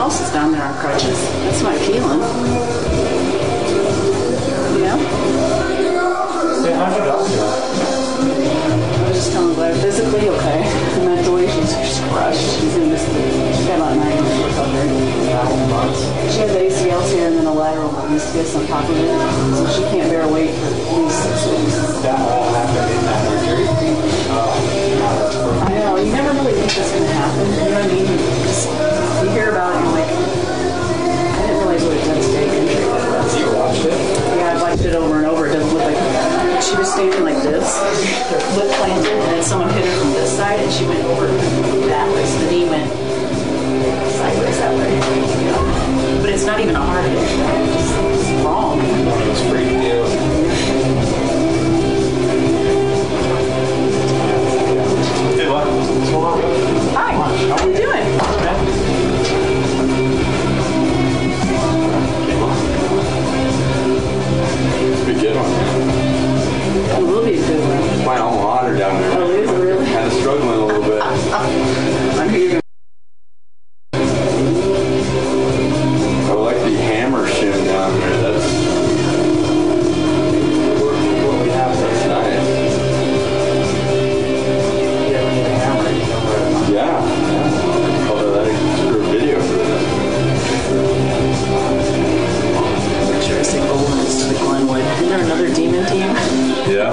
else is down there on crutches. That's my feeling. Yeah. Say, how's your dog doing? I was just telling Blair, physically okay. Mentally, she's crushed. She's got about 9 months recovery. 9 months. She has ACL tear and then a lateral meniscus on top of it. So she can't bear weight for at least 6 weeks. That all happened in that injury? I know, you never really think that's going to happen. You know what I mean? You hear about it and you're like, I didn't realize what a devastating injury that was. You watched it? Yeah, I've watched it over and over. It doesn't look like she was standing like this, her foot planted, and then someone hit her from this side, and she went over that way. So the knee went sideways that way. Yeah. But it's not even a hard hit. It's wrong. One of those freak deals. Hey, what? What's going on? Hi, how are you doing? Pretty good one. It will be a good one. My alma mater down there. Oh, is it really? Kind of struggling a little bit. I'm here. I like the hammer shim down there. That's What we have nice. Yeah, we need a hammer. You know where it's on. Yeah. Although that screw a video for that. Interesting. Owens to the Glenwood. Isn't there another demon team? Yeah.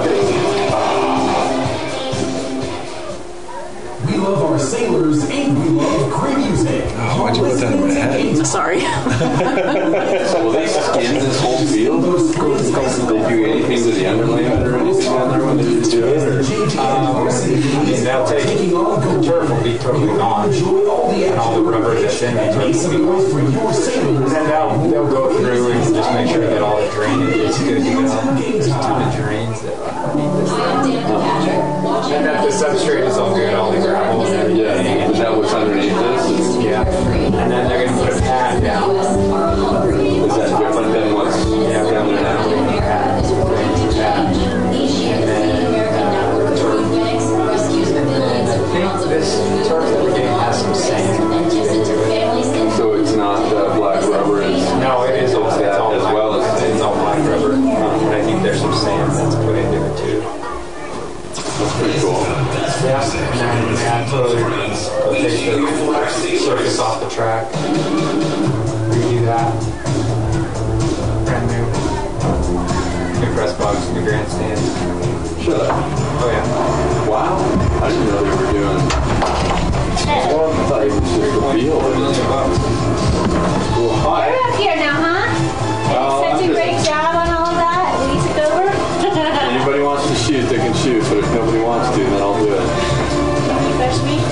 We love our sailors and we love great music. Why'd you put that in my head? Sorry. Will they skin this whole field? They do anything to the underlayment or anything down there when they do it? Or? I mean, they'll take the turf will be totally gone, and all the rubber that's in the turf will be gone. And then they'll go through and just make sure that all the drainage is good to go. There's a ton of drains that and that the substrate is all good, all the gravel and everything. Yeah. Is that what's underneath this? Yeah. And then they're going to put a pad down. Is that different than what's down there now? Pad. And then turf. And I think this turf that we're getting has some sand. So it's not black rubber. It's No, it is all that it's all as black. well as It's all black rubber. But I think there's some sand that's put into it too. that's pretty cool. Yeah, and then totally take the surface off the track. Redo that. Brand new. New press box, new grandstand. Shut up. Oh yeah. Wow. I didn't know they were doing. Well, I thought it was just the field. Well, hi. You're up here now, huh? Well, Such a great job on all of that. We took over. Anybody wants to shoot, they can shoot. But if nobody wants to, then I'll do it. Fresh meat.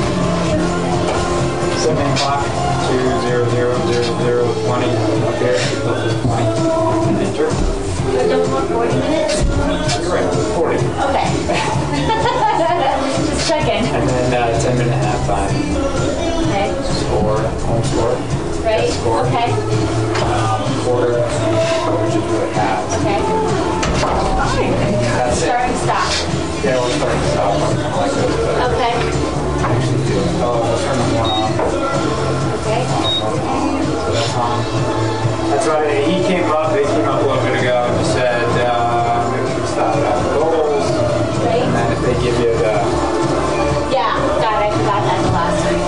7 o'clock, 2000020 up there. 20. Enter. We're doing for 40 minutes. You're right, 40. Okay. Just checking. And then 10-minute halftime. Okay. Score, home score. Right. Best score. Okay. Quarter, we should do a half. Okay. That's it. Start and stop. Yeah, we'll start this off like this. Okay. Actually do it. Oh, we'll turn the one on. Okay. So that's on. That's right. He came up, they came up a little bit ago and just said, maybe we should stop it after goals. Right. And then if they give you the, Yeah. God, I forgot that the last week.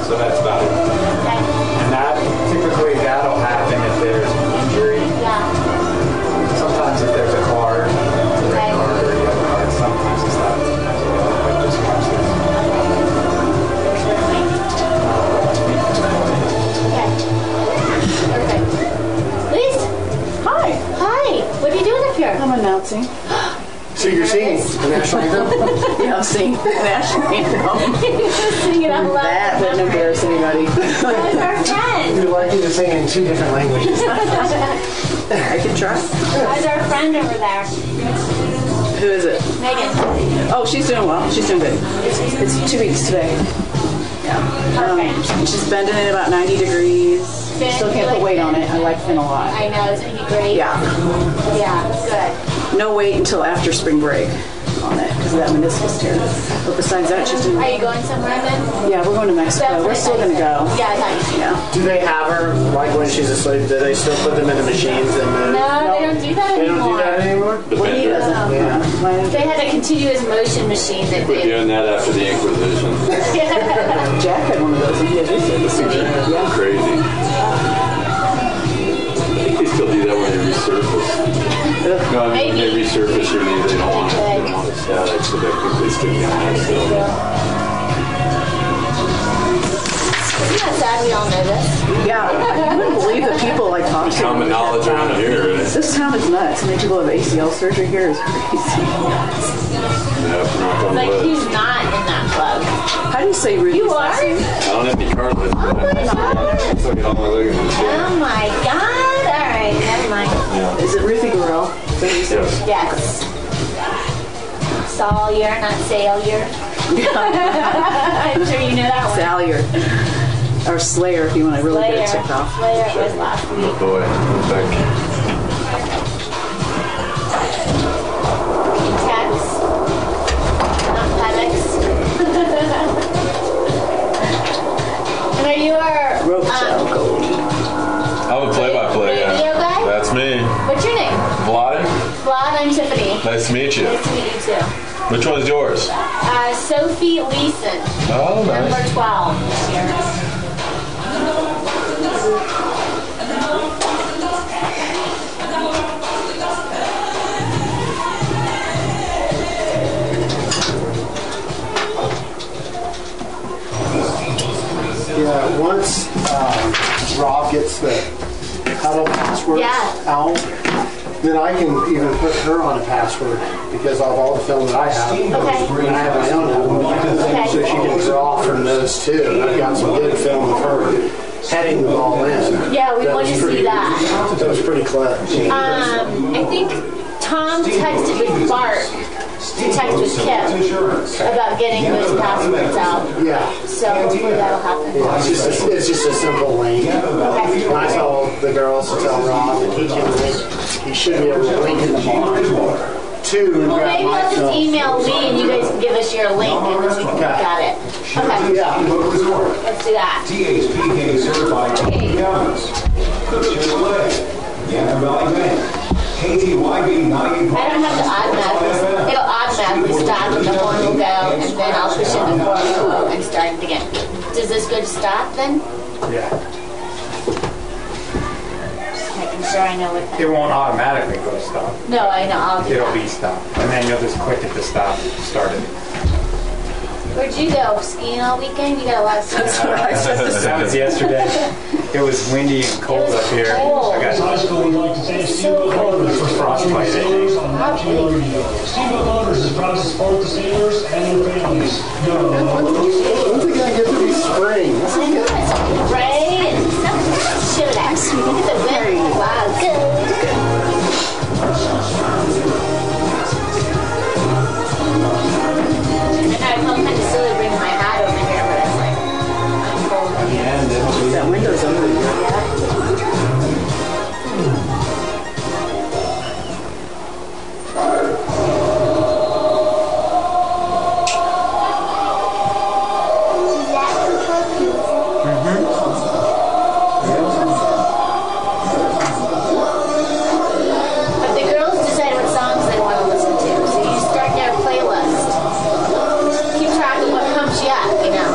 so that's about it. Okay. And that, typically that'll happen if there's an injury. Yeah. Sometimes if there's a card, the red card or the other card, sometimes it's not. Sometimes you don't, but just watch this. Okay. Perfect. Liz. Hi. Hi. What are you doing up here? I'm announcing. So you're singing the national anthem? Yeah, I'm singing the national anthem. Sing it out loud. That wouldn't embarrass anybody. That's our friend. We'd like you to sing in 2 different languages. I can try. How's our friend over there? Who is it? Megan. Oh, she's doing well. She's doing good. It's 2 weeks today. Yeah. Perfect. She's bending it about 90 degrees. Still can't put weight on it. I like Finn a lot. I know, it's going to be great. Yeah. Yeah, good. No wait until after spring break on it because because of that meniscus tear. But besides that, she's doing. Are you going somewhere then? Yeah, we're going to Mexico. We're still going to go. Yeah, I thought you Yeah. Do they have her, like when she's asleep, do they still put them in the machines? And No, they don't do that They don't anymore. do that anymore? Well, he doesn't. Yeah. They had a continuous motion machine that Quit they. doing that after the Inquisition. Jack had one of those. And he had his surgery. Yeah. Crazy. I think they still do that when they resurface. No, I mean, when they resurface your knee, they don't want it static, so they think they stick in there still. Isn't that sad we all know this? Yeah, I wouldn't believe that people like talk to Common knowledge around here, right? This town is nuts. How many people have ACL surgery here is crazy. Yeah, knock on Like, wood. who's not in that club? How do you say Ruby's You last are? name? I don't have any cartilage, but I took it on my ligaments. Oh my god. Alright, never mind. Is it Ruthie Gorell? Is that what you said? Yes. Yes. Sawyer, not Sailor. I'm sure you know that one. Salyer. Or Slayer if you want to really get it ticked off. Slayer was last Oh week. boy, I'm back. Tex. Not Pedex. And are you our Rope show. I'm a play-by-play guy. radio guy? That's me. What's your name? Vlad, Vlad, I'm Tiffany. nice to meet you. Nice to meet you too. Which one's yours? Sophie Leeson. Oh, Number nice. 12 this year. Yeah, once Rob gets the huddle password out, then I can even put her on a password because of all the film that I have. Okay. And I have my own album, so she can draw from those too. I've got some good film of her heading the ball in. Yeah, we That want was to see pretty- that. That was pretty clever. I think Tom texted with Bart to text with Kim about getting those passwords out. Yeah. So hopefully that'll happen. Yeah, it's just a simple link. And I told the girls to tell Rob that he can link. He should be able to link in the bar too and Well, grab maybe my I'll just film. email Lee and you guys can give us your link and then we can look at it. Okay. Yeah. Let's do that. THPK certified guns. Chevrolet. Yampa Valley Bank. KTYB 90. I don't have to automatically. It'll automatically stop and the horn will go and then I'll push in the horn and start it again. Does this go to stop then? Yeah. Just making sure I know what It won't automatically go to stop. No, I know. I'll do It'll that. be stop. And then you'll just click at the stop, start it. Where'd you go? Skiing all weekend? You got a lot of skiing. That was yesterday. It was windy and cold It was up here. cold. I got High School would like to thank So you cold. for frostbite, I think. Steamboat Motors is proud to support the sailors and their families. When's it gonna get to be spring? I know it's gray and so chillax. Look at the wind. Wow, good. And I felt kind of silly bringing my hat over here, but it's like, I'm cold. That window's open. Yeah. But the girls decide what songs they want to listen to. So you start their playlist. Keep track of what pumps you up, you know.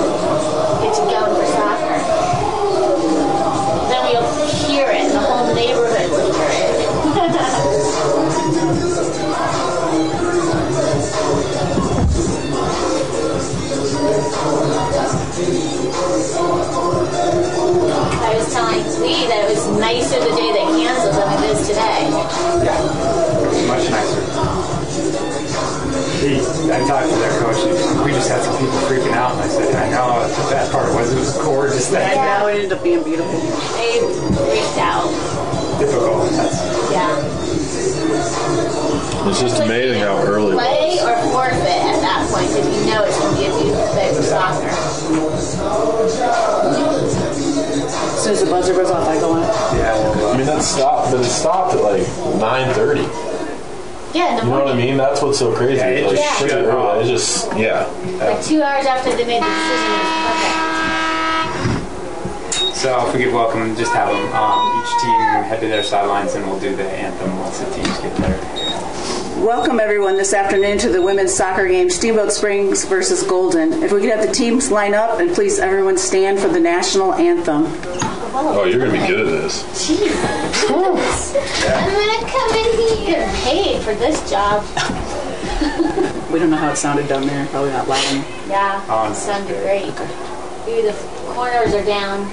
Get you going for soccer. Then you'll hear it. The whole neighborhood will hear it. I was telling Lee that it was nicer the day they canceled than it is today. Yeah, much nicer. I talked to their coach. We just had some people freaking out, and I said, I know the bad part was it was gorgeous. That Now it ended up being beautiful. They freaked out. difficult. Yeah. It's just amazing how early it Play was. or forfeit at that point if you know it's going to be a beautiful day for soccer. As soon as the buzzer goes off, I go on. Yeah. I mean, that stopped, but it stopped at like 9:30. Yeah, in the You know what I morning. mean? That's what's so crazy. Yeah, it Like, just pretty should. early. It just, yeah. Like 2 hours after they made the decision, it was perfect. So if we could welcome, just have them, each team head to their sidelines and we'll do the anthem once the teams get there. Welcome everyone this afternoon to the women's soccer game, Steamboat Springs versus Golden. If we could have the teams line up and please everyone stand for the national anthem. Oh, you're going to be good at this. Jeez. I'm gonna come in here. Get paid for this job. We don't know how it sounded down there. Probably not loud enough. Yeah, it sounded great. Maybe the corners are down.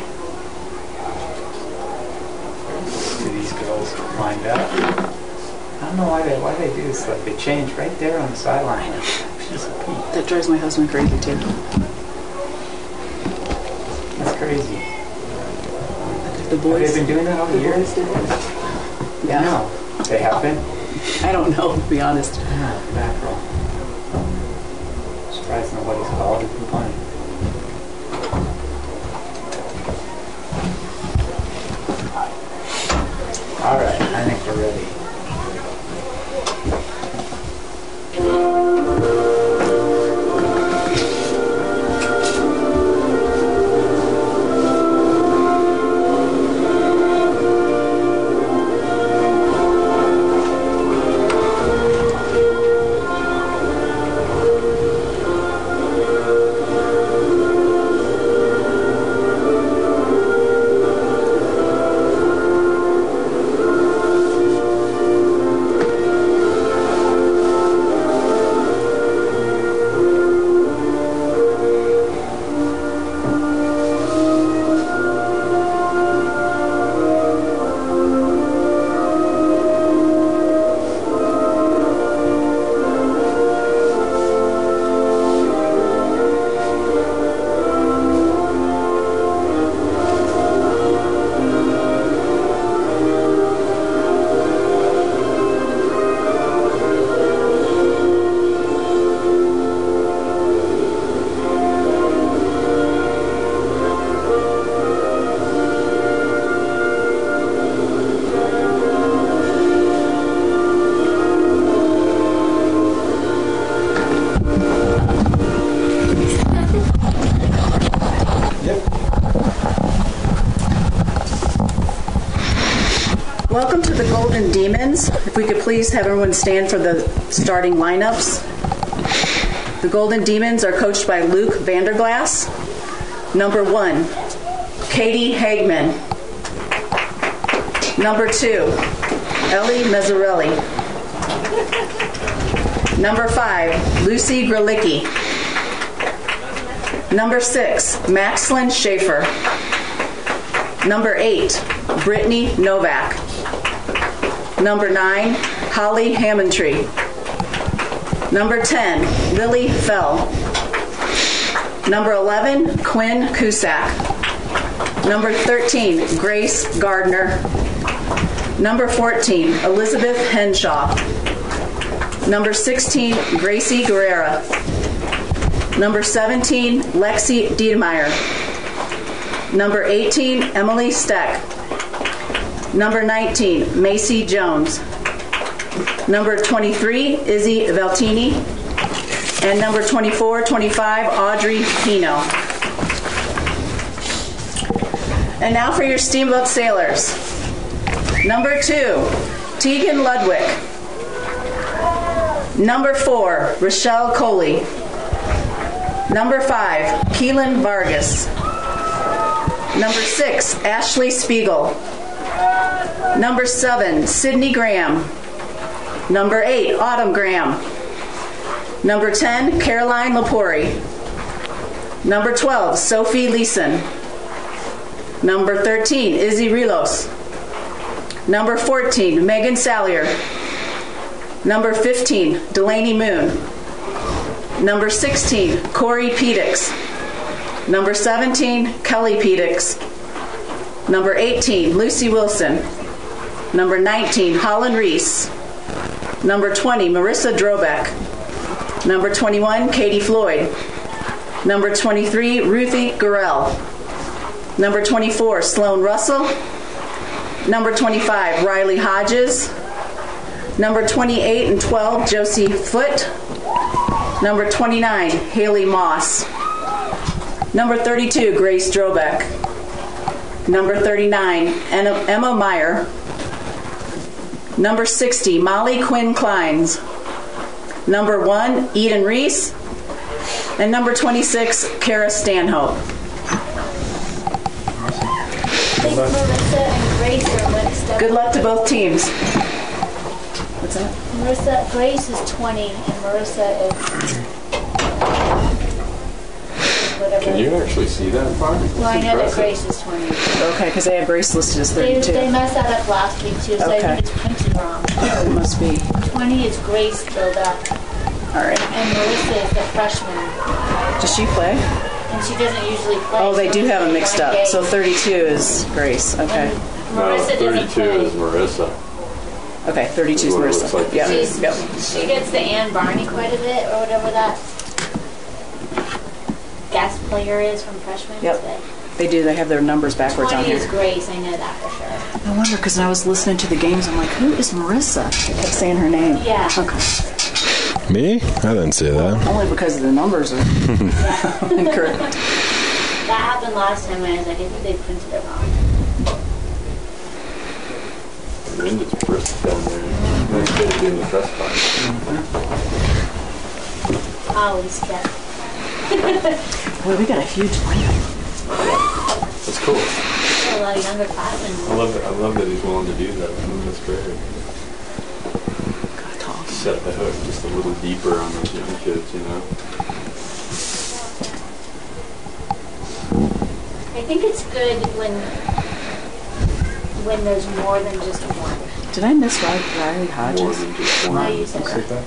Do these girls lined up? I don't know why they do this. Like they change right there on the sideline. Piece of pee. That drives my husband crazy too. That's crazy. The Have boys. they been doing that all year? Yeah. No, they have been. I don't know, to be honest. Mackerel. Surprised nobody's called or complained. All right, I think we're ready. Welcome to the Golden Demons. If we could please have everyone stand for the starting lineups. The Golden Demons are coached by Luke Vanderglass. Number 1, Katie Hagman. Number 2, Ellie Mazzarelli. Number 5, Lucy Grelicki. Number 6, Maxlin Schaefer. Number 8, Brittany Novak. Number 9, Holly Hammondtree. Number 10, Lily Fell. Number 11, Quinn Cusack. Number 13, Grace Gardner. Number 14, Elizabeth Henshaw. Number 16, Gracie Guerrera. Number 17, Lexi Diedemeyer. Number 18, Emily Steck. Number 19, Macy Jones. Number 23, Izzy Valtini. And number 24, 25, Audrey Pino. And now for your Steamboat Sailors. Number 2, Tegan Ludwig. Number 4, Rochelle Coley. Number 5, Keelan Vargas. Number 6, Ashley Spiegel. Number 7, Sydney Graham. Number 8, Autumn Graham. Number 10, Caroline Lapori. Number 12, Sophie Leeson. Number 13, Izzy Rilos. Number 14, Megan Sallier. Number 15, Delaney Moon. Number 16, Corey Pedix. Number 17, Kelly Pedix. Number 18, Lucy Wilson. Number 19, Holland Reese. Number 20, Marissa Drobeck. Number 21, Katie Floyd. Number 23, Ruthie Gurrell. Number 24, Sloan Russell. Number 25, Riley Hodges. Number 28 and 12, Josie Foote. Number 29, Haley Moss. Number 32, Grace Drobeck. Number 39, Emma Meyer. Number 60, Molly Quinn Kleins. Number 1, Eden Reese. And number 26, Kara Stanhope. I think Marissa and Grace are mixed up. Good luck to both teams. What's that? Grace is 20 and Marissa is whatever. Can you actually see that far? Well, I know that Grace is 20. Okay, because they had Grace listed as 32. They messed that up last week too, so I Okay. think it's printed wrong. It must be. 20 is Grace filled up, All right. and Marissa is the freshman, Does she play? and she doesn't usually play. Oh, they so do have them mixed up. okay. So 32 is Grace. Okay. And No, Marissa doesn't 32 play. is Marissa. Okay, 32 is What it Marissa. looks like. Yeah. She's, Yep. She gets the Ann Barney quite a bit, or whatever that guest player is from freshman. Yep. but They do. They have their numbers backwards on 20 here. is Grace, I know that for sure. I wonder, because when I was listening to the games, I'm like, who is Marissa? I kept saying her name. Yeah. Okay. Me? I didn't say that. Only because the numbers are incorrect. That happened last time, and I was like, I think they printed it wrong. And it's brisk down there. Nice bit of doing the press box. Always kept. Boy, we got a huge lineup. That's cool. A lot of younger classes. I love that he's willing to do that. That's great. Gotta talk. Set the hook just a little deeper on those young kids, you know. I think it's good when there's more than just one. Did I miss Riley More Hodges? than just No, one. you said that.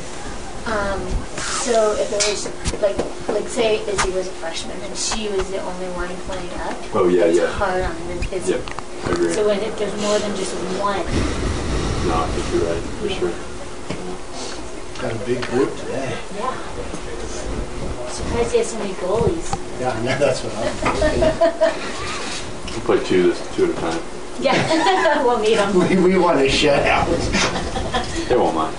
So if it was like say Izzy was a freshman and she was the only one playing up, Oh yeah, it's yeah. hard on the kids. Yep, I agree. So when there's more than just one, No, I think you're right, for sure. Got a big group today. yeah. Surprised you have so many goalies. Yeah, I know that's what I'm thinking. We'll play two at a time. Yeah, we'll meet them. We want a shutout. They won't mind.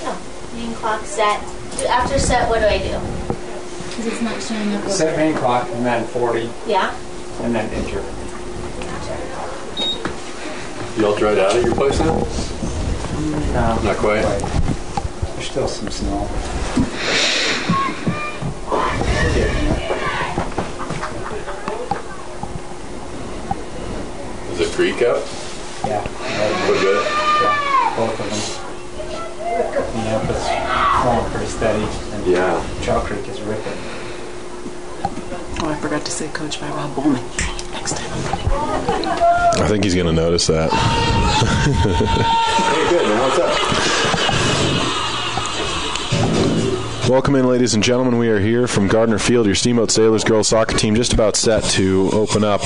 Oh, main clock set. After set, what do I do? Because it's not showing up. Set main clock and then 40 Yeah. and then enter. You all dried out at your place now? No, Not quite. There's still some snow. Is it creek up? Yeah, We're good. yeah, both of them. Yeah, it's flowing pretty steady. And Yeah. Chalk Creek is ripping. Oh, I forgot to say coached by Rob Bowman. Next time. I think he's going to notice that. Hey, good, man. What's up? Welcome in, ladies and gentlemen. We are here from Gardner Field. Your Steamboat Sailors girls soccer team just about set to open up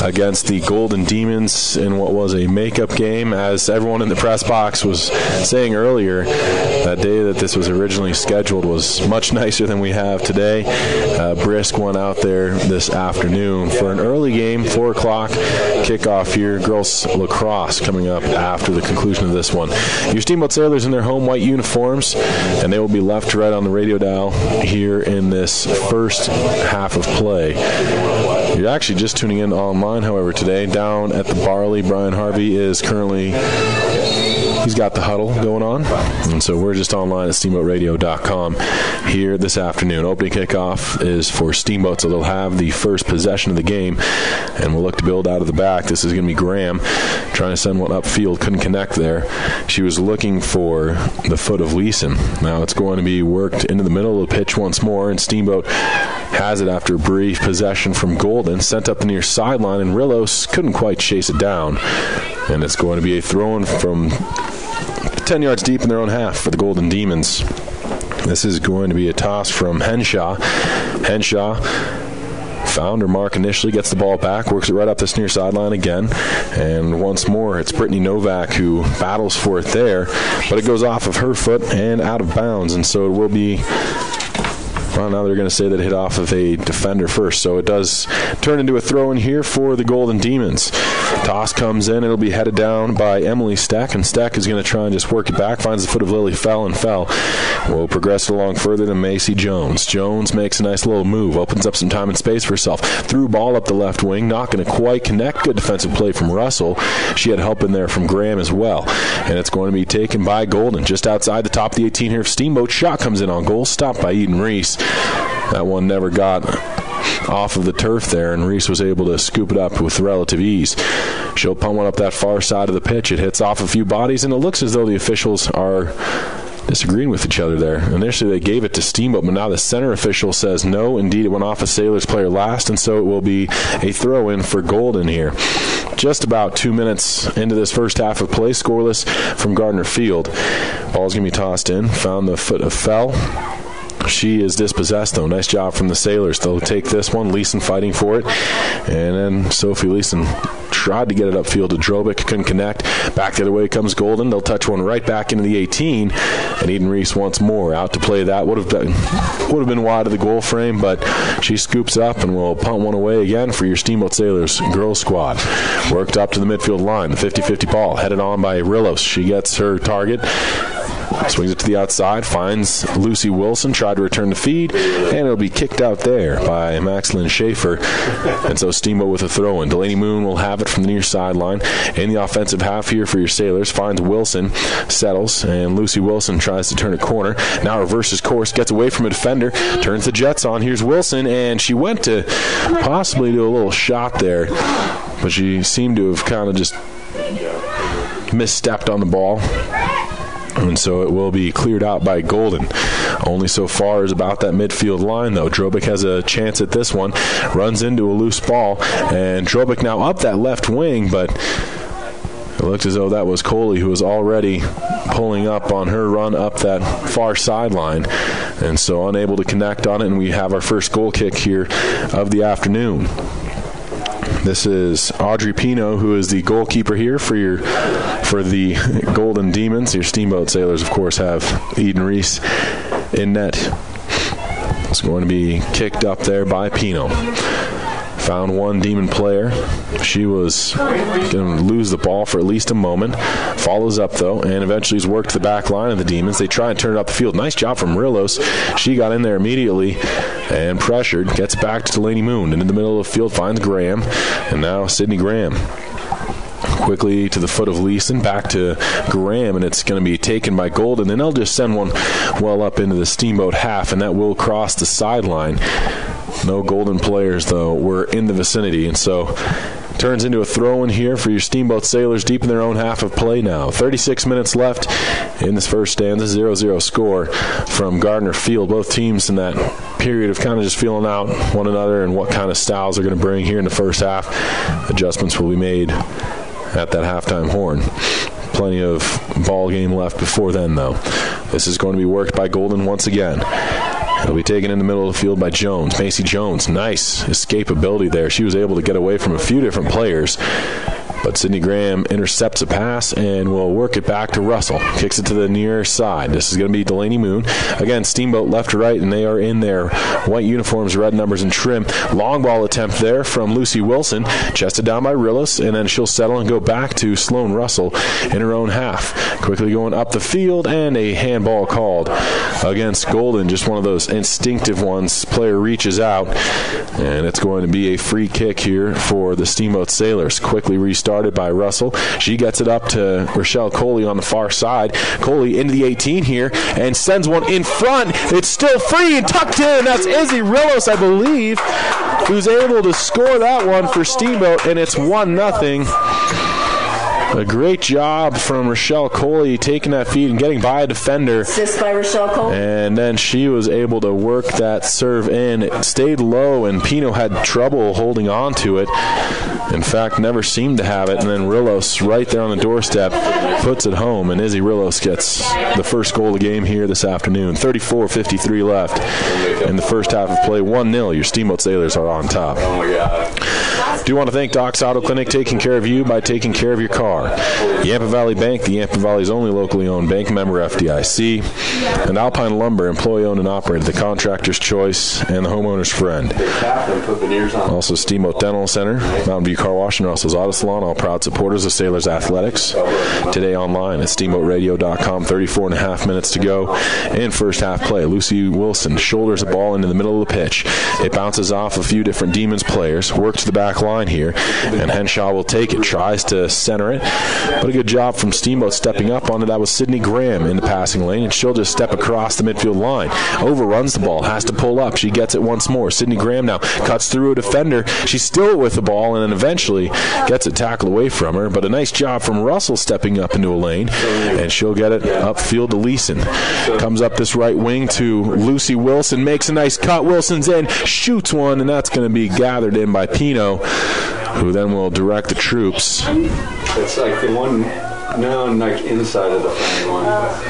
against the Golden Demons in what was a makeup game. As everyone in the press box was saying earlier, that day that this was originally scheduled was much nicer than we have today. Brisk went out there this afternoon for an early game, 4 o'clock kickoff here. Girls lacrosse coming up after the conclusion of this one. Your Steamboat Sailors in their home white uniforms, and they will be left to right on the radio dial here in this first half of play. You're actually just tuning in online, however, today. Down at the Barley, Brian Harvey is currently... He's got the huddle going on, and so we're just online at steamboatradio.com here this afternoon. Opening kickoff is for Steamboat, so they'll have the first possession of the game, and we'll look to build out of the back. This is going to be Graham trying to send one upfield. Couldn't connect there. She was looking for the foot of Leeson. Now it's going to be worked into the middle of the pitch once more, and Steamboat has it after a brief possession from Golden. Sent up the near sideline, and Rillos couldn't quite chase it down. And it's going to be a throw-in from 10 yards deep in their own half for the Golden Demons. This is going to be a toss from Henshaw. Henshaw found her mark initially, gets the ball back, works it right up this near sideline again. And once more, it's Brittany Novak who battles for it there. But it goes off of her foot and out of bounds. And so it will be Well, now they're going to say that it hit off of a defender first, so it does turn into a throw in here for the Golden Demons. Toss comes in. It'll be headed down by Emily Steck, and Steck is going to try and just work it back. Finds the foot of Lily Fell. Will progress it along further to Macy Jones. Jones makes a nice little move, opens up some time and space for herself. Threw ball up the left wing, not going to quite connect. Good defensive play from Russell. She had help in there from Graham as well. And it's going to be taken by Golden. Just outside the top of the 18 here. Steamboat shot comes in on goal, stopped by Eden Reese. That one never got off of the turf there, and Reese was able to scoop it up with relative ease. She'll punt one up that far side of the pitch. It hits off a few bodies, and it looks as though the officials are disagreeing with each other there. Initially, they gave it to Steamboat, but now the center official says no. Indeed, it went off a Sailors player last, and so it will be a throw-in for Golden here. Just about 2 minutes into this first half of play, scoreless from Gardner Field. Ball's going to be tossed in. Found the foot of Fell. She is dispossessed, though. Nice job from the Sailors. They'll take this one. Leeson fighting for it. And then Sophie Leeson tried to get it upfield to Drobick. Couldn't connect. Back the other way comes Golden. They'll touch one right back into the 18. And Eden Reese once more out to play that. Would have been wide of the goal frame, but she scoops up and will punt one away again for your Steamboat Sailors girls squad. Worked up to the midfield line. The 50-50 ball headed on by Rillos. She gets her target. Swings it to the outside, finds Lucy Wilson, tried to return the feed, and it'll be kicked out there by Maxlyn Schaefer. And so Steamboat with a throw-in. Delaney Moon will have it from the near sideline. In the offensive half here for your Sailors, finds Wilson, settles, and Lucy Wilson tries to turn a corner. Now reverses course, gets away from a defender, turns the Jets on. Here's Wilson, and she went to possibly do a little shot there, but she seemed to have kind of just misstepped on the ball. And so it will be cleared out by Golden. Only so far as about that midfield line, though. Drobick has a chance at this one. Runs into a loose ball. And Drobick now up that left wing, but it looked as though that was Coley, who was already pulling up on her run up that far sideline. And so unable to connect on it, and we have our first goal kick here of the afternoon. This is Audrey Pino, who is the goalkeeper here for the Golden Demons. Your Steamboat Sailors, of course, have Eden Reese in net. It's going to be kicked up there by Pino. Found one Demon player. She was going to lose the ball for at least a moment. Follows up, though, and eventually has worked the back line of the Demons. They try and turn it up the field. Nice job from Rillos. She got in there immediately and pressured. Gets back to Delaney Moon. And in the middle of the field finds Graham. And now Sydney Graham. Quickly to the foot of Leeson, back to Graham, and it's going to be taken by Golden. And they'll just send one well up into the Steamboat half, and that will cross the sideline. No Golden players, though, were in the vicinity, and so turns into a throw-in here for your Steamboat Sailors deep in their own half of play now. 36 minutes left in this first stanza, 0-0 score from Gardner Field. Both teams in that period of kind of just feeling out one another and what kind of styles they're going to bring here in the first half. Adjustments will be made at that halftime horn. Plenty of ball game left before then, though. This is going to be worked by Golden once again. It'll be taken in the middle of the field by Jones. Macy Jones, nice escapability there. She was able to get away from a few different players. But Sydney Graham intercepts a pass and will work it back to Russell. Kicks it to the near side. This is going to be Delaney Moon. Again, Steamboat left to right, and they are in their white uniforms, red numbers, and trim. Long ball attempt there from Lucy Wilson. Chested down by Rillos, and then she'll settle and go back to Sloan Russell in her own half. Quickly going up the field, and a handball called against Golden. Just one of those instinctive ones. Player reaches out, and it's going to be a free kick here for the Steamboat Sailors. Quickly restarted by Russell. She gets it up to Rochelle Coley on the far side. Coley into the 18 here and sends one in front. It's still free and tucked in. That's Izzy Rillos, I believe, who's able to score that one for Steamboat, and it's 1-0. A great job from Rochelle Coley taking that feed and getting by a defender. Assist by Rochelle Coley. And then she was able to work that serve in. It stayed low, and Pino had trouble holding on to it. In fact, never seemed to have it. And then Rillos, right there on the doorstep, puts it home. And Izzy Rillos gets the first goal of the game here this afternoon. 34:53 left in the first half of play. 1-0. Your Steamboat Sailors are on top. Oh, my God. Do want to thank Doc's Auto Clinic, taking care of you by taking care of your car. Yampa Valley Bank, the Yampa Valley's only locally owned bank, member FDIC. And Alpine Lumber, employee-owned and operated, the contractor's choice and the homeowner's friend. Also, Steamboat Dental Center, Mountain View Car Wash, and Russell's Auto Salon, all proud supporters of Sailors Athletics. Today online at steamboatradio.com, 34 and a half minutes to go in first half play. Lucy Wilson shoulders a ball into the middle of the pitch. It bounces off a few different Demons players, works the back line here, and Henshaw will take it, tries to center it, but a good job from Steamboat stepping up onto that was Sydney Graham in the passing lane, and she'll just step across the midfield line. Overruns the ball, has to pull up. She gets it once more. Sydney Graham now cuts through a defender. She's still with the ball, and then eventually gets it tackled away from her, but a nice job from Russell stepping up into a lane, and she'll get it upfield to Leeson. Comes up this right wing to Lucy Wilson, makes a nice cut. Wilson's in, shoots one, and that's going to be gathered in by Pino, who then will direct the troops. It's like the one now, like inside of the front one.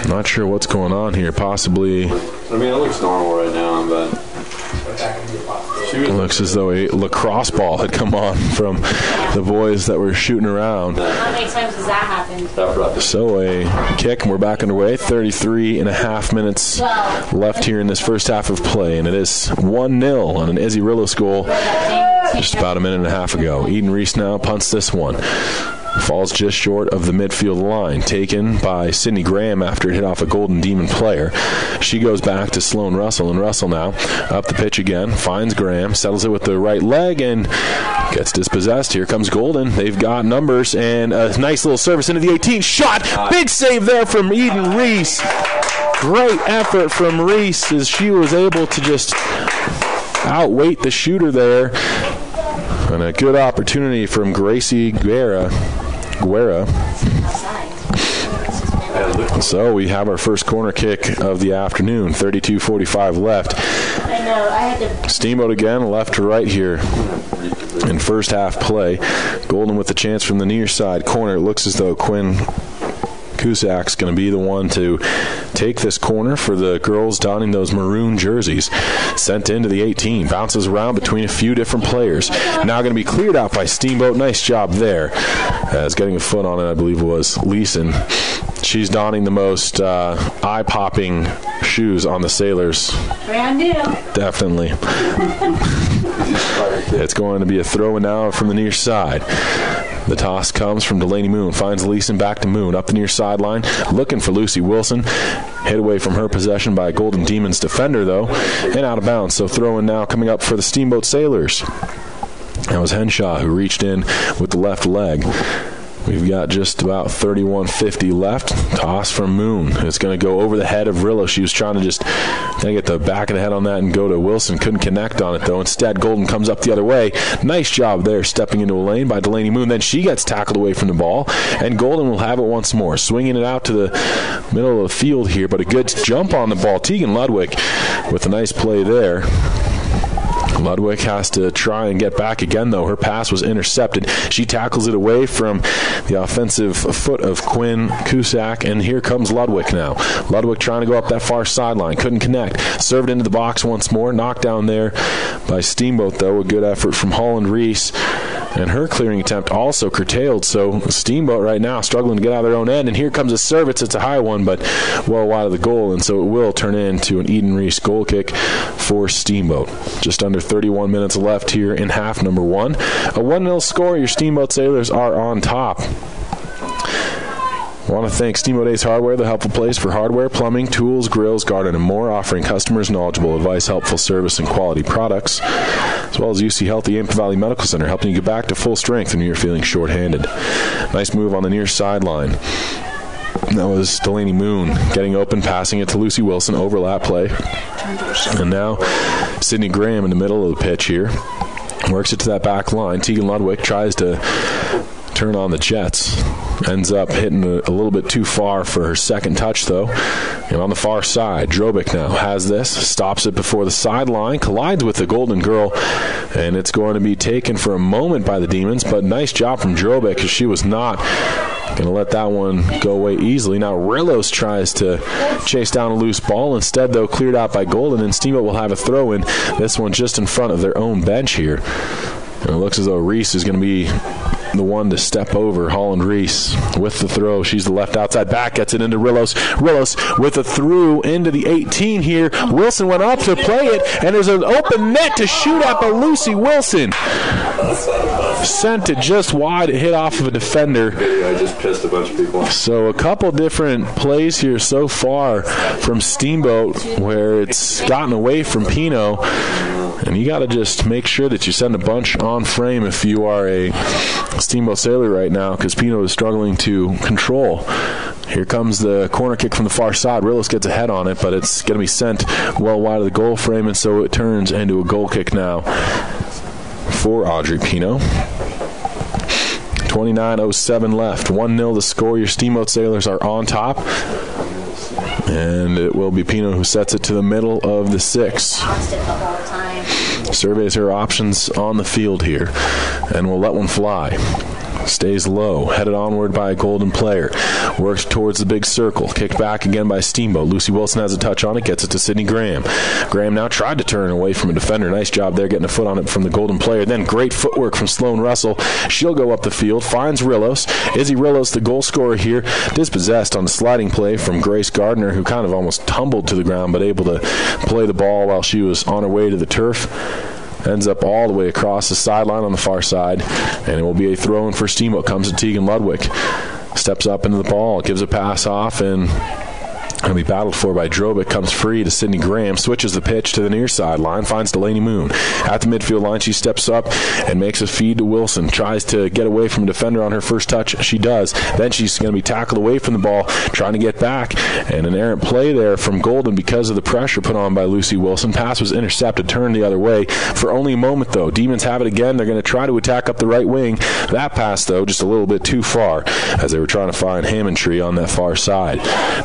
Not sure what's going on here. Possibly. I mean, it looks normal right now, but it looks as though a lacrosse ball had come on from the boys that were shooting around. How many times has that happened? So a kick, and we're back underway. 33 and a half minutes left here in this first half of play, and it is 1-0 on an Izzy Rillos goal just about a minute and a half ago. Eden Reese now punts this one. Falls just short of the midfield line, taken by Sydney Graham after it hit off a Golden Demon player. She goes back to Sloan Russell, and Russell now up the pitch again, finds Graham, settles it with the right leg, and gets dispossessed. Here comes Golden. They've got numbers, and a nice little service into the 18. Shot! Big save there from Eden Reese. Great effort from Reese as she was able to just outweight the shooter there. And a good opportunity from Gracie Guerra. So we have our first corner kick of the afternoon. 32:45 left. I know. I had to. Steamboat again, left to right here in first half play. Golden with the chance from the near side corner. It looks as though Quinn Cusac's going to be the one to take this corner for the girls donning those maroon jerseys. Sent into the 18. Bounces around between a few different players. Now going to be cleared out by Steamboat. Nice job there. As getting a foot on it, I believe, was Leeson. She's donning the most eye-popping shoes on the Sailors. Brand new. Definitely. It's going to be a throw now from the near side. The toss comes from Delaney Moon. Finds Leeson, back to Moon. Up the near sideline. Looking for Lucy Wilson. Hit away from her possession by a Golden Demons defender, though. And out of bounds. So throw-in now coming up for the Steamboat Sailors. That was Henshaw who reached in with the left leg. We've got just about 31:50 left. Toss from Moon. It's going to go over the head of Rillo. She was trying to just get the back of the head on that and go to Wilson. Couldn't connect on it, though. Instead, Golden comes up the other way. Nice job there, stepping into a lane by Delaney Moon. Then she gets tackled away from the ball, and Golden will have it once more. Swinging it out to the middle of the field here, but a good jump on the ball. Tegan Ludwig with a nice play there. Ludwig has to try and get back again, though. Her pass was intercepted. She tackles it away from the offensive foot of Quinn Cusack, and here comes Ludwig now. Ludwig trying to go up that far sideline. Couldn't connect. Served into the box once more. Knocked down there by Steamboat, though. A good effort from Holland Reese. And her clearing attempt also curtailed. So Steamboat right now struggling to get out of their own end. And here comes a service. It's a high one, but well wide of the goal. And so it will turn into an Eden Reese goal kick for Steamboat. Just under 31 minutes left here in half number one. A 1-0 score. Your Steamboat Sailors are on top. I want to thank Steamboat Ace Hardware, the helpful place for hardware, plumbing, tools, grills, garden, and more, offering customers knowledgeable advice, helpful service, and quality products, as well as UC Healthy Yampa Valley Medical Center, helping you get back to full strength when you're feeling short-handed. Nice move on the near sideline. That was Delaney Moon getting open, passing it to Lucy Wilson, overlap play. And now Sydney Graham in the middle of the pitch here. Works it to that back line. Tegan Ludwig tries to turn on the Jets. Ends up hitting a little bit too far for her second touch, though. And on the far side, Drobick now has this. Stops it before the sideline. Collides with the Golden Girl. And it's going to be taken for a moment by the Demons. But nice job from Drobick, because she was not going to let that one go away easily. Now Rillos tries to chase down a loose ball. Instead, though, cleared out by Golden. And Steamboat will have a throw-in. This one just in front of their own bench here. And it looks as though Reese is going to be the one to step over Holland Reese with the throw. She's the left outside back, gets it into Rillos. Rillos with a through into the 18 here. Wilson went up to play it, and there's an open net to shoot at, but Lucy Wilson sent it just wide. It hit off of a defender. I just pissed a bunch of people. So a couple different plays here so far from Steamboat where it's gotten away from Pino. And you got to just make sure that you send a bunch on frame if you are a Steamboat Sailor right now, because Pino is struggling to control. Here comes the corner kick from the far side. Rillos gets a head on it, but it's going to be sent well wide of the goal frame, and so it turns into a goal kick now for Audrey Pino. 29:07 left. 1-0 the score. Your Steamboat Sailors are on top. And it will be Pino who sets it to the middle of the 6. Surveys her options on the field here, and will let one fly. Stays low, headed onward by a Golden player. Works towards the big circle. Kicked back again by Steamboat. Lucy Wilson has a touch on it, gets it to Sydney Graham. Graham now tried to turn away from a defender. Nice job there getting a foot on it from the Golden player. Then great footwork from Sloan Russell. She'll go up the field, finds Rillos. Izzy Rillos, the goal scorer here, dispossessed on the sliding play from Grace Gardner, who kind of almost tumbled to the ground, but able to play the ball while she was on her way to the turf. Ends up all the way across the sideline on the far side, and it will be a throw-in for Steamboat. Comes to Tegan Ludwig. Steps up into the ball, gives a pass off, and It'll be battled for by Drobic. Comes free to Sydney Graham. Switches the pitch to the near sideline. Finds Delaney Moon. At the midfield line, she steps up and makes a feed to Wilson. Tries to get away from a defender on her first touch. She does. Then she's going to be tackled away from the ball, trying to get back. And an errant play there from Golden because of the pressure put on by Lucy Wilson. Pass was intercepted, turned the other way for only a moment, though. Demons have it again. They're going to try to attack up the right wing. That pass, though, just a little bit too far as they were trying to find Hammondtree on that far side.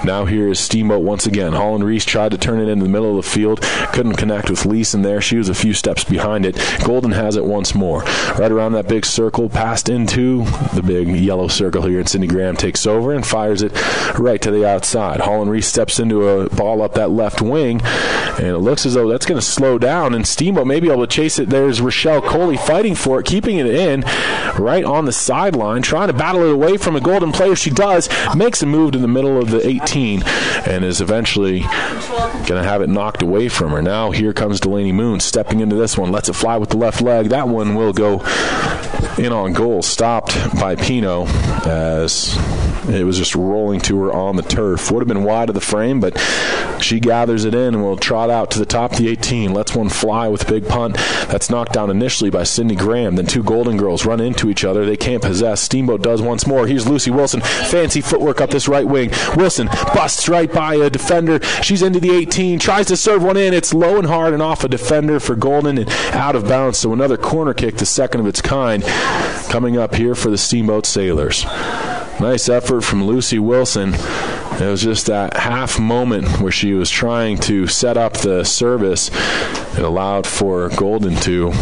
Now here is Steamboat once again. Holland Reese tried to turn it into the middle of the field. Couldn't connect with Leeson there. She was a few steps behind it. Golden has it once more. Right around that big circle, passed into the big yellow circle here, and Sydney Graham takes over and fires it right to the outside. Holland Reese steps into a ball up that left wing, and it looks as though that's going to slow down, and Steamboat may be able to chase it. There's Rochelle Coley fighting for it, keeping it in right on the sideline, trying to battle it away from a Golden player. She does, makes a move to the middle of the 18, and is eventually going to have it knocked away from her. Now here comes Delaney Moon stepping into this one, lets it fly with the left leg. That one will go in on goal, stopped by Pino as it was just rolling to her on the turf. Would have been wide of the frame, but she gathers it in and will trot out to the top of the 18. Lets one fly with a big punt. That's knocked down initially by Sydney Graham. Then two Golden girls run into each other. They can't possess. Steamboat does once more. Here's Lucy Wilson. Fancy footwork up this right wing. Wilson busts right by a defender. She's into the 18. Tries to serve one in. It's low and hard and off a defender for Golden and out of bounds. So another corner kick, the second of its kind, coming up here for the Steamboat Sailors. Nice effort from Lucy Wilson. It was just that half moment where she was trying to set up the service. It allowed for Golden to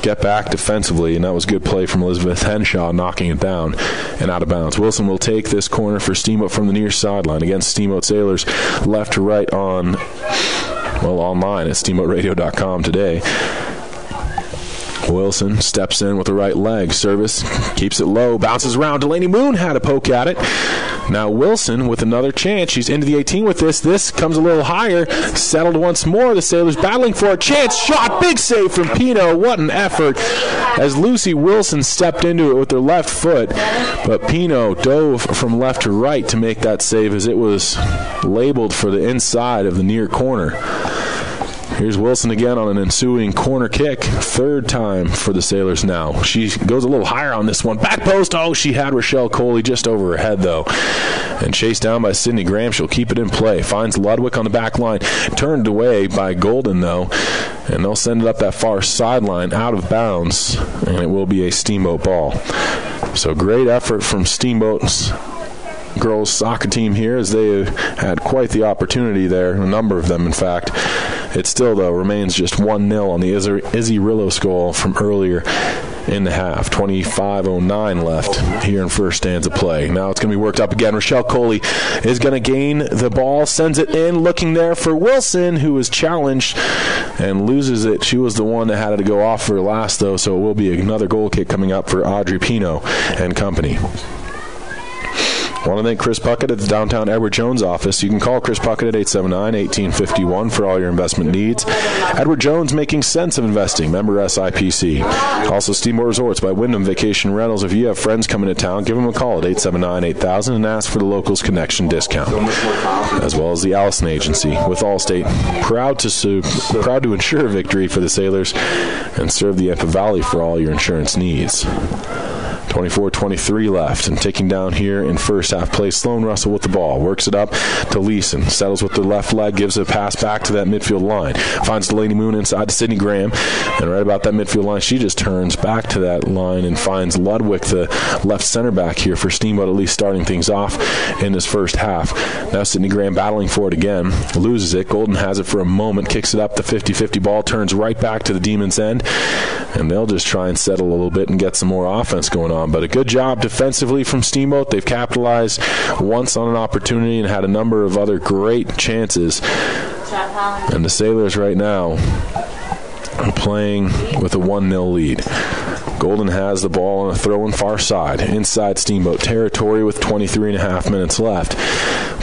get back defensively, and that was good play from Elizabeth Henshaw, knocking it down and out of bounds. Wilson will take this corner for Steamboat from the near sideline against Steamboat Sailors, left to right online at steamboatradio.com today. Wilson steps in with the right leg. Service, keeps it low, bounces around. Delaney Moon had a poke at it. Now Wilson with another chance. She's into the 18 with this. This comes a little higher. Settled once more. The Sailors battling for a chance. Shot. Big save from Pino. What an effort as Lucy Wilson stepped into it with her left foot. But Pino dove from left to right to make that save as it was labeled for the inside of the near corner. Here's Wilson again on an ensuing corner kick. Third time for the Sailors now. She goes a little higher on this one. Back post. Oh, she had Rochelle Coley just over her head, though. And chased down by Sydney Graham. She'll keep it in play. Finds Ludwig on the back line. Turned away by Golden, though. And they'll send it up that far sideline out of bounds. And it will be a Steamboat ball. So great effort from Steamboat's girls soccer team here, as they had quite the opportunity there, a number of them in fact, It still, though, remains just 1-0 on the Izzy Rillos goal from earlier in the half. 25:09 left here in first stanza play. Now it's going to be worked up again. Rochelle Coley is going to gain the ball, sends it in, looking there for Wilson, who is challenged and loses it. She was the one that had to go off for last, though, so it will be another goal kick coming up for Audrey Pino and company. I want to thank Chris Puckett at the downtown Edward Jones office. You can call Chris Puckett at 879-1851 for all your investment needs. Edward Jones, making sense of investing. Member SIPC. Also, Steamboat Resorts by Wyndham Vacation Rentals. If you have friends coming to town, give them a call at 879-8000 and ask for the Locals Connection discount. As well as the Allison Agency with Allstate. Proud to ensure victory for the Sailors and serve the Yampa Valley for all your insurance needs. 24-23 left, and taking down here in first half play, Sloan Russell with the ball, works it up to Leeson, settles with the left leg, gives a pass back to that midfield line, finds Delaney Moon inside to Sydney Graham, and right about that midfield line, she just turns back to that line and finds Ludwig, the left center back here for Steamboat, at least starting things off in this first half. Now Sydney Graham battling for it again, loses it, Golden has it for a moment, kicks it up, the 50-50 ball turns right back to the Demons' end, and they'll just try and settle a little bit and get some more offense going on. But a good job defensively from Steamboat. They've capitalized once on an opportunity and had a number of other great chances. And the Sailors right now are playing with a 1-0 lead. Golden has the ball on a throw-in far side, inside Steamboat territory with 23.5 minutes left.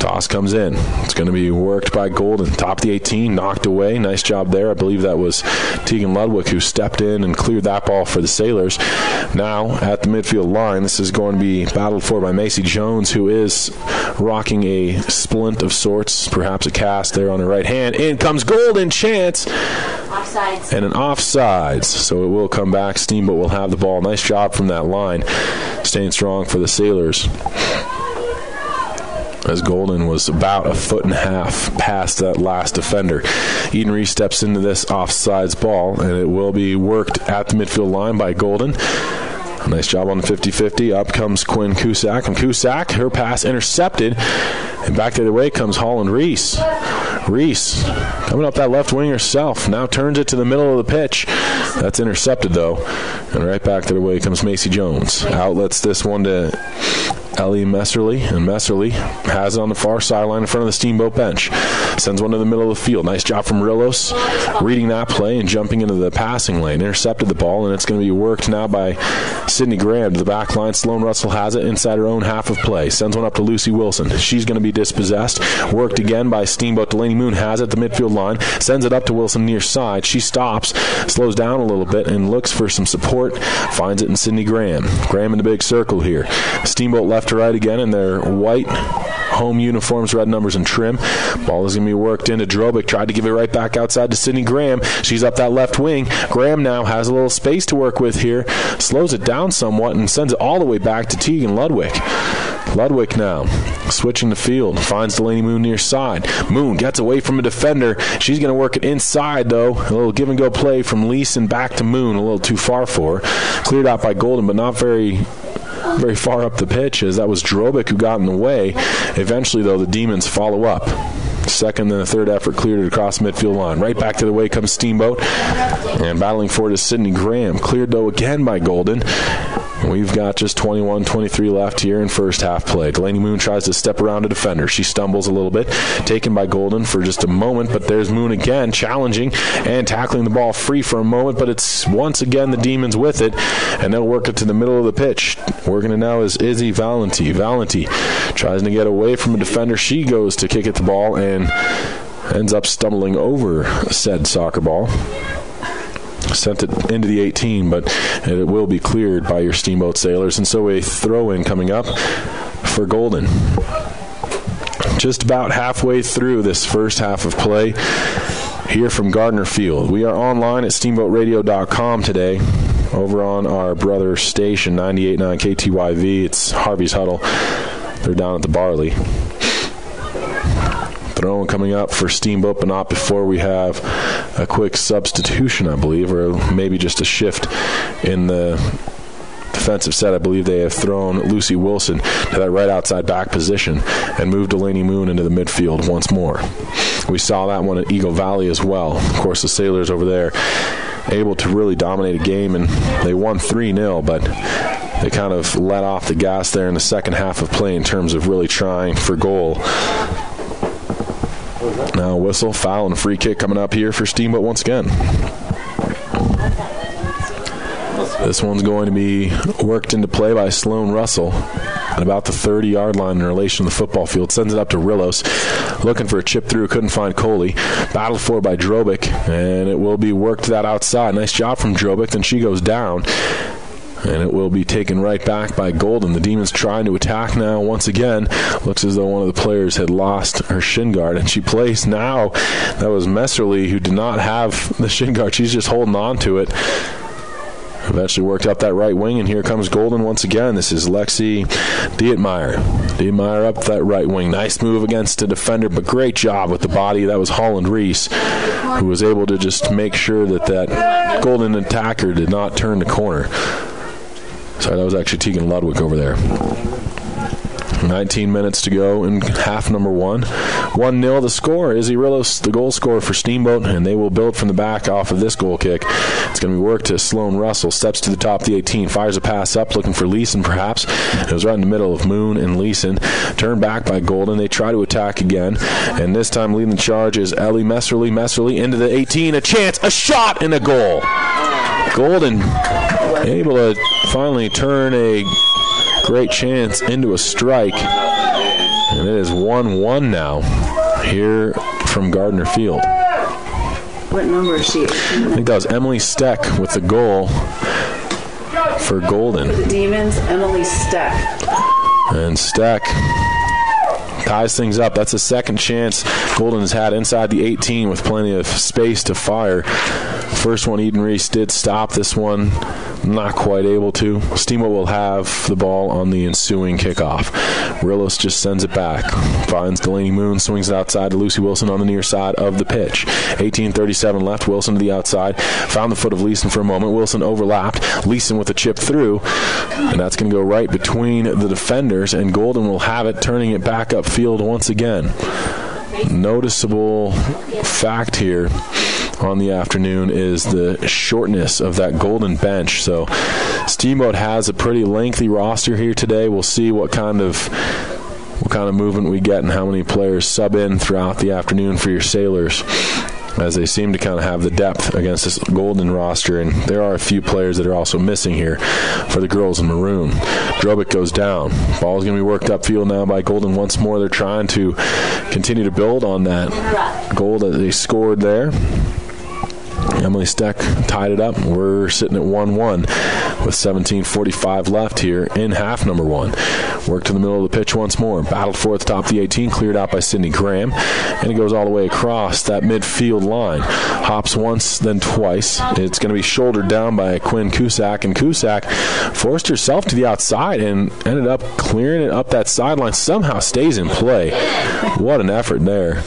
Toss comes in. It's going to be worked by Golden. Top of the 18, knocked away. Nice job there. I believe that was Tegan Ludwig who stepped in and cleared that ball for the Sailors. Now at the midfield line, this is going to be battled for by Macy Jones, who is rocking a splint of sorts, perhaps a cast there on her right hand. In comes Golden, chance. Offsides. And an offsides. So it will come back. Steamboat will have the ball. Nice job from that line. Staying strong for the Sailors, as Golden was about 1.5 feet past that last defender. Eden Reese steps into this offsides ball, and it will be worked at the midfield line by Golden. Nice job on the 50-50. Up comes Quinn Cusack. And Cusack, her pass intercepted. And back the other way comes Holland Reese. Reese coming up that left wing herself. Now turns it to the middle of the pitch. That's intercepted, though. And right back the other way comes Macy Jones. Outlets this one to Ellie Messerly, and Messerly has it on the far sideline in front of the Steamboat bench. Sends one to the middle of the field. Nice job from Rillos, reading that play and jumping into the passing lane. Intercepted the ball, and it's going to be worked now by Sydney Graham to the back line. Sloan Russell has it inside her own half of play. Sends one up to Lucy Wilson. She's going to be dispossessed. Worked again by Steamboat. Delaney Moon has it at the midfield line. Sends it up to Wilson near side. She stops, slows down a little bit, and looks for some support. Finds it in Sydney Graham. Graham in the big circle here. Steamboat left to right again in their white home uniforms, red numbers and trim. Ball is going to be worked into Drobick. Tried to give it right back outside to Sydney Graham. She's up that left wing. Graham now has a little space to work with here. Slows it down somewhat and sends it all the way back to Tegan Ludwig. Ludwig now switching the field. Finds Delaney Moon near side. Moon gets away from a defender. She's going to work it inside, though. A little give-and-go play from Leeson back to Moon. A little too far for her. Cleared out by Golden, but not very far up the pitch, as that was Drobick who got in the way. Eventually, though, the Demons follow up. Second and the third effort cleared it across midfield line. Right back to the way comes Steamboat. And battling for it is Sydney Graham. Cleared, though, again by Golden. We've got just 21-23 left here in first half play. Delaney Moon tries to step around a defender. She stumbles a little bit. Taken by Golden for just a moment, but there's Moon again, challenging and tackling the ball free for a moment, but it's once again the Demons with it, and they'll work it to the middle of the pitch. Working it now is Izzy Valenti. Valenti tries to get away from a defender. She goes to kick at the ball and ends up stumbling over said soccer ball. Sent it into the 18, but it will be cleared by your Steamboat Sailors. And so a throw-in coming up for Golden. Just about halfway through this first half of play here from Gardner Field. We are online at steamboatradio.com today. Over on our brother station, 98.9 KTYV. It's Harvey's Huddle. They're down at the Barley. Throw coming up for Steamboat, but not before we have a quick substitution, I believe, or maybe just a shift in the defensive set, I believe they have thrown Lucy Wilson to that right outside back position and moved Delaney Moon into the midfield once more. We saw that one at Eagle Valley as well. Of course, the Sailors over there able to really dominate a game, and they won 3-0, but they kind of let off the gas there in the second half of play in terms of really trying for goal. Now whistle, foul, and a free kick coming up here for Steamboat once again. This one's going to be worked into play by Sloan Russell at about the 30-yard line in relation to the football field. Sends it up to Rillos. Looking for a chip through, couldn't find Coley. Battled for by Drobic, and it will be worked that outside. Nice job from Drobic, then she goes down. And it will be taken right back by Golden. The Demons trying to attack now once again. Looks as though one of the players had lost her shin guard, and she plays now. That was Messerly, who did not have the shin guard. She's just holding on to it. Eventually worked up that right wing, and here comes Golden once again. This is Lexi Dietmeyer. Dietmeyer up that right wing. Nice move against a defender, but great job with the body. That was Holland Reese, who was able to just make sure that Golden attacker did not turn the corner. Sorry, that was actually Tegan Ludwig over there. 19 minutes to go in half number 1. 1-0 the score. Izzy Rillos, the goal scorer for Steamboat, and they will build from the back off of this goal kick. It's going to be worked to Sloan Russell. Steps to the top of the 18. Fires a pass up, looking for Leeson perhaps. It was right in the middle of Moon and Leeson. Turned back by Golden. They try to attack again, and this time leading the charge is Ellie Messerly. Messerly into the 18. A chance, a shot, and a goal. Golden able to finally turn a great chance into a strike, and it is 1-1 now here from Gardner Field. What number is she? I think that was Emily Steck with the goal for Golden. For the Demons, Emily Steck. And Steck ties things up. That's a second chance Golden has had inside the 18 with plenty of space to fire. First one, Eden Reese did stop. This one, not quite able to. Steamboat will have the ball on the ensuing kickoff. Rillos just sends it back. Finds Delaney Moon, swings it outside to Lucy Wilson on the near side of the pitch. 18:37 left. Wilson to the outside. Found the foot of Leeson for a moment. Wilson overlapped. Leeson with a chip through. And that's going to go right between the defenders, and Golden will have it, turning it back upfield once again. Noticeable fact here on the afternoon is the shortness of that Golden bench. So Steamboat has a pretty lengthy roster here today. We'll see what kind of movement we get and how many players sub in throughout the afternoon for your Sailors, as they seem to kind of have the depth against this Golden roster, and there are a few players that are also missing here for the girls in maroon. Drobic goes down. Ball's going to be worked upfield now by Golden once more. They're trying to continue to build on that goal that they scored there. Emily Steck tied it up. We're sitting at 1-1 with 17:45 left here in half number 1. Work to the middle of the pitch once more. Battled for at the top of the 18, cleared out by Sydney Graham, and it goes all the way across that midfield line. Hops once, then twice. It's going to be shouldered down by Quinn Cusack, and Cusack forced herself to the outside and ended up clearing it up that sideline. Somehow stays in play. What an effort there.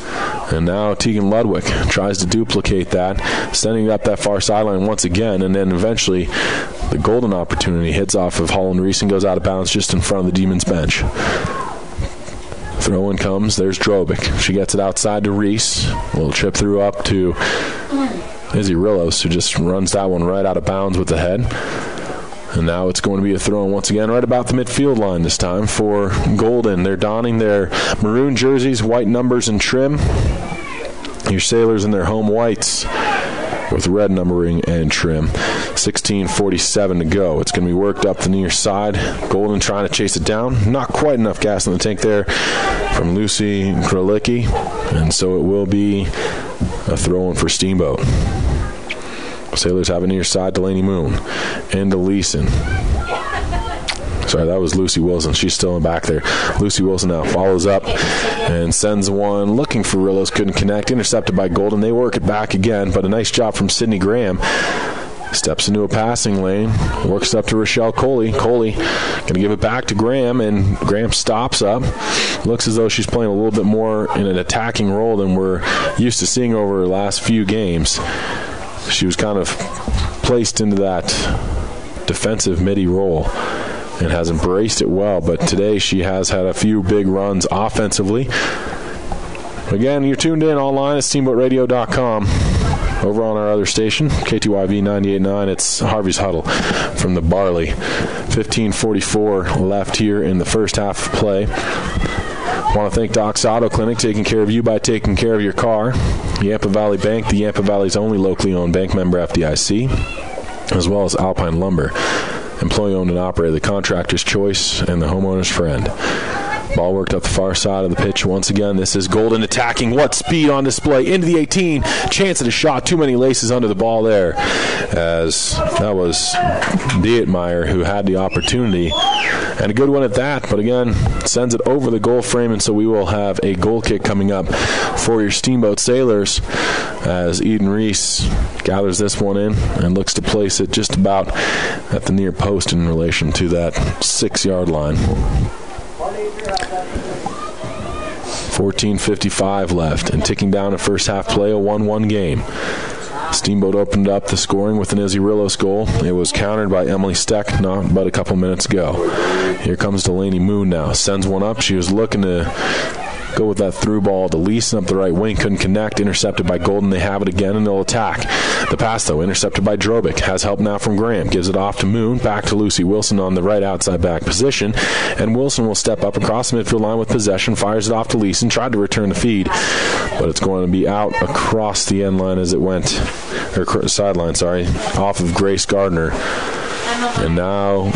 And now Tegan Ludwig tries to duplicate that, sending it up that far sideline once again, and then eventually the Golden opportunity hits off of Holland Reese and goes out of bounds just in front of the Demons bench. Throw in comes. There's Drobic. She gets it outside to Reese. A little chip through up to Izzy Rillos, who just runs that one right out of bounds with the head. And now it's going to be a throw-in once again right about the midfield line this time for Golden. They're donning their maroon jerseys, white numbers and trim. Your Sailors in their home whites with red numbering and trim. 16:47 to go. It's going to be worked up the near side. Golden trying to chase it down. Not quite enough gas in the tank there from Lucy Kralicki. And so it will be a throw-in for Steamboat. Sailors have a near side, Delaney Moon into Leeson. Sorry, that was Lucy Wilson. She's still in back there. Lucy Wilson now follows up and sends one looking for Rillos. Couldn't connect. Intercepted by Golden. They work it back again, but a nice job from Sydney Graham. Steps into a passing lane. Works up to Rochelle Coley. Coley going to give it back to Graham, and Graham stops up. Looks as though she's playing a little bit more in an attacking role than we're used to seeing over the last few games. She was kind of placed into that defensive midi role and has embraced it well, but today she has had a few big runs offensively. Again, you're tuned in online at steamboatradio.com. Over on our other station, KTYV 98.9, it's Harvey's Huddle from the Barley. 15:44 left here in the first half of play. Want to thank Doc's Auto Clinic, taking care of you by taking care of your car. Yampa Valley Bank, the Yampa Valley's only locally owned bank, member FDIC, as well as Alpine Lumber. Employee owned and operated, the contractor's choice and the homeowner's friend. Ball worked up the far side of the pitch once again. This is Golden attacking. What speed on display into the 18. Chance at a shot. Too many laces under the ball there, as that was Dietmeyer who had the opportunity. And a good one at that, but again, sends it over the goal frame, and so we will have a goal kick coming up for your Steamboat Sailors as Eden Reese gathers this one in and looks to place it just about at the near post in relation to that 6-yard line. 14:55 left and ticking down to first half play, a 1-1 game. Steamboat opened up the scoring with an Izzy Rillos goal. It was countered by Emily Steck not but a couple minutes ago. Here comes Delaney Moon now. Sends one up. She was looking to go with that through ball to Leeson up the right wing. Couldn't connect. Intercepted by Golden. They have it again, and they'll attack. The pass, though, intercepted by Drobic. Has help now from Graham. Gives it off to Moon. Back to Lucy Wilson on the right outside back position. And Wilson will step up across the midfield line with possession. Fires it off to Leeson. Tried to return the feed, but it's going to be out across the end line as it went, or sideline, sorry, off of Grace Gardner. And now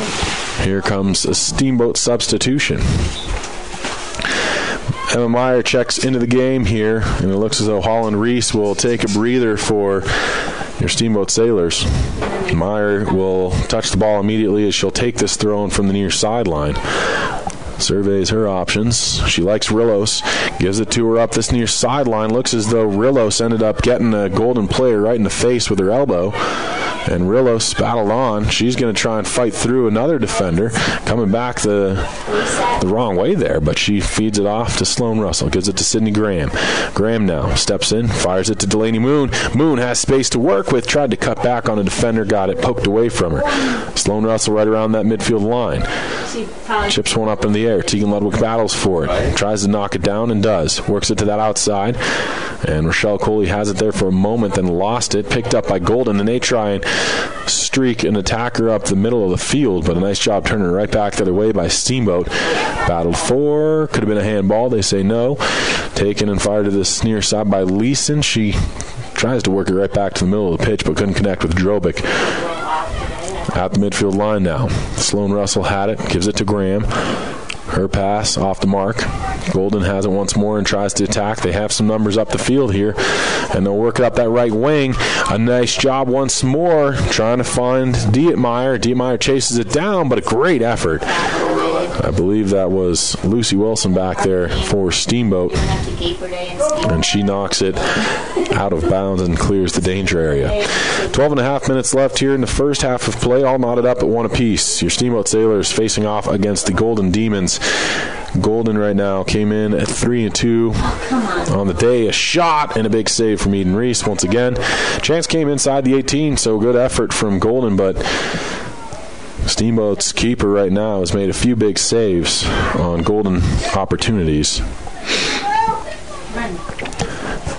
here comes a Steamboat substitution. Emma Meyer checks into the game here, and it looks as though Holland Reese will take a breather for your Steamboat Sailors. Meyer will touch the ball immediately as she'll take this throw in from the near sideline. Surveys her options. She likes Rillos. Gives it to her up this near sideline. Looks as though Rillos ended up getting a Golden player right in the face with her elbow. And Rillos battled on. She's going to try and fight through another defender. Coming back the wrong way there, but she feeds it off to Sloan Russell. Gives it to Sydney Graham. Graham now steps in, fires it to Delaney Moon. Moon has space to work with. Tried to cut back on a defender. Got it poked away from her. Sloan Russell right around that midfield line. Chips one up in the air. Tegan Ludwig battles for it. Tries to knock it down and does. Works it to that outside. And Rochelle Coley has it there for a moment, then lost it. Picked up by Golden, and they try and streak an attacker up the middle of the field, but a nice job turning it right back the other way by Steamboat. Battled for. Could have been a handball. They say no. Taken and fired to this near side by Leeson. She tries to work it right back to the middle of the pitch, but couldn't connect with Drobic. At the midfield line now. Sloan Russell had it. Gives it to Graham. Her pass off the mark. Golden has it once more and tries to attack. They have some numbers up the field here, and they'll work it up that right wing. A nice job once more trying to find Dietmeyer. Dietmeyer chases it down, but a great effort. I believe that was Lucy Wilson back there for Steamboat, and she knocks it out of bounds and clears the danger area. 12 and a half minutes left here in the first half of play, all knotted up at one apiece. Your Steamboat Sailors facing off against the Golden Demons. Golden right now came in at 3-2 on the day. A shot and a big save from Eden Reese once again. Chance came inside the 18, so good effort from Golden, but Steamboat's keeper right now has made a few big saves on Golden opportunities.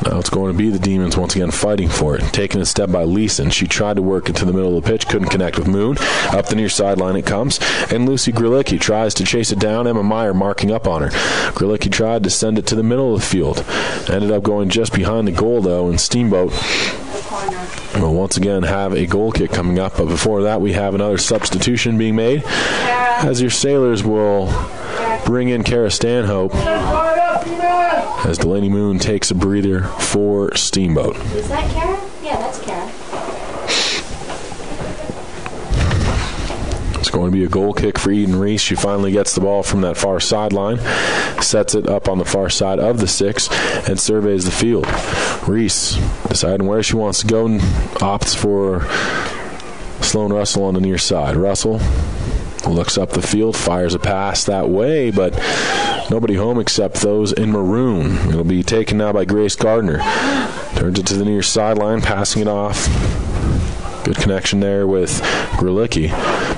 Now it's going to be the Demons once again fighting for it. Taking a step by Leeson. She tried to work into the middle of the pitch. Couldn't connect with Moon. Up the near sideline it comes. And Lucy Grilicki tries to chase it down. Emma Meyer marking up on her. Grilicki tried to send it to the middle of the field. Ended up going just behind the goal, though. And Steamboat will once again have a goal kick coming up. But before that, we have another substitution being made. As your Sailors will bring in Kara Stanhope, as Delaney Moon takes a breather for Steamboat. Is that Kara? Yeah, that's Kara. It's going to be a goal kick for Eden Reese. She finally gets the ball from that far sideline, sets it up on the far side of the 6, and surveys the field. Reese deciding where she wants to go and opts for Sloan Russell on the near side. Russell looks up the field, fires a pass that way, but nobody home except those in maroon. It'll be taken now by Grace Gardner. Turns it to the near sideline, passing it off Good connection there with Grulicki.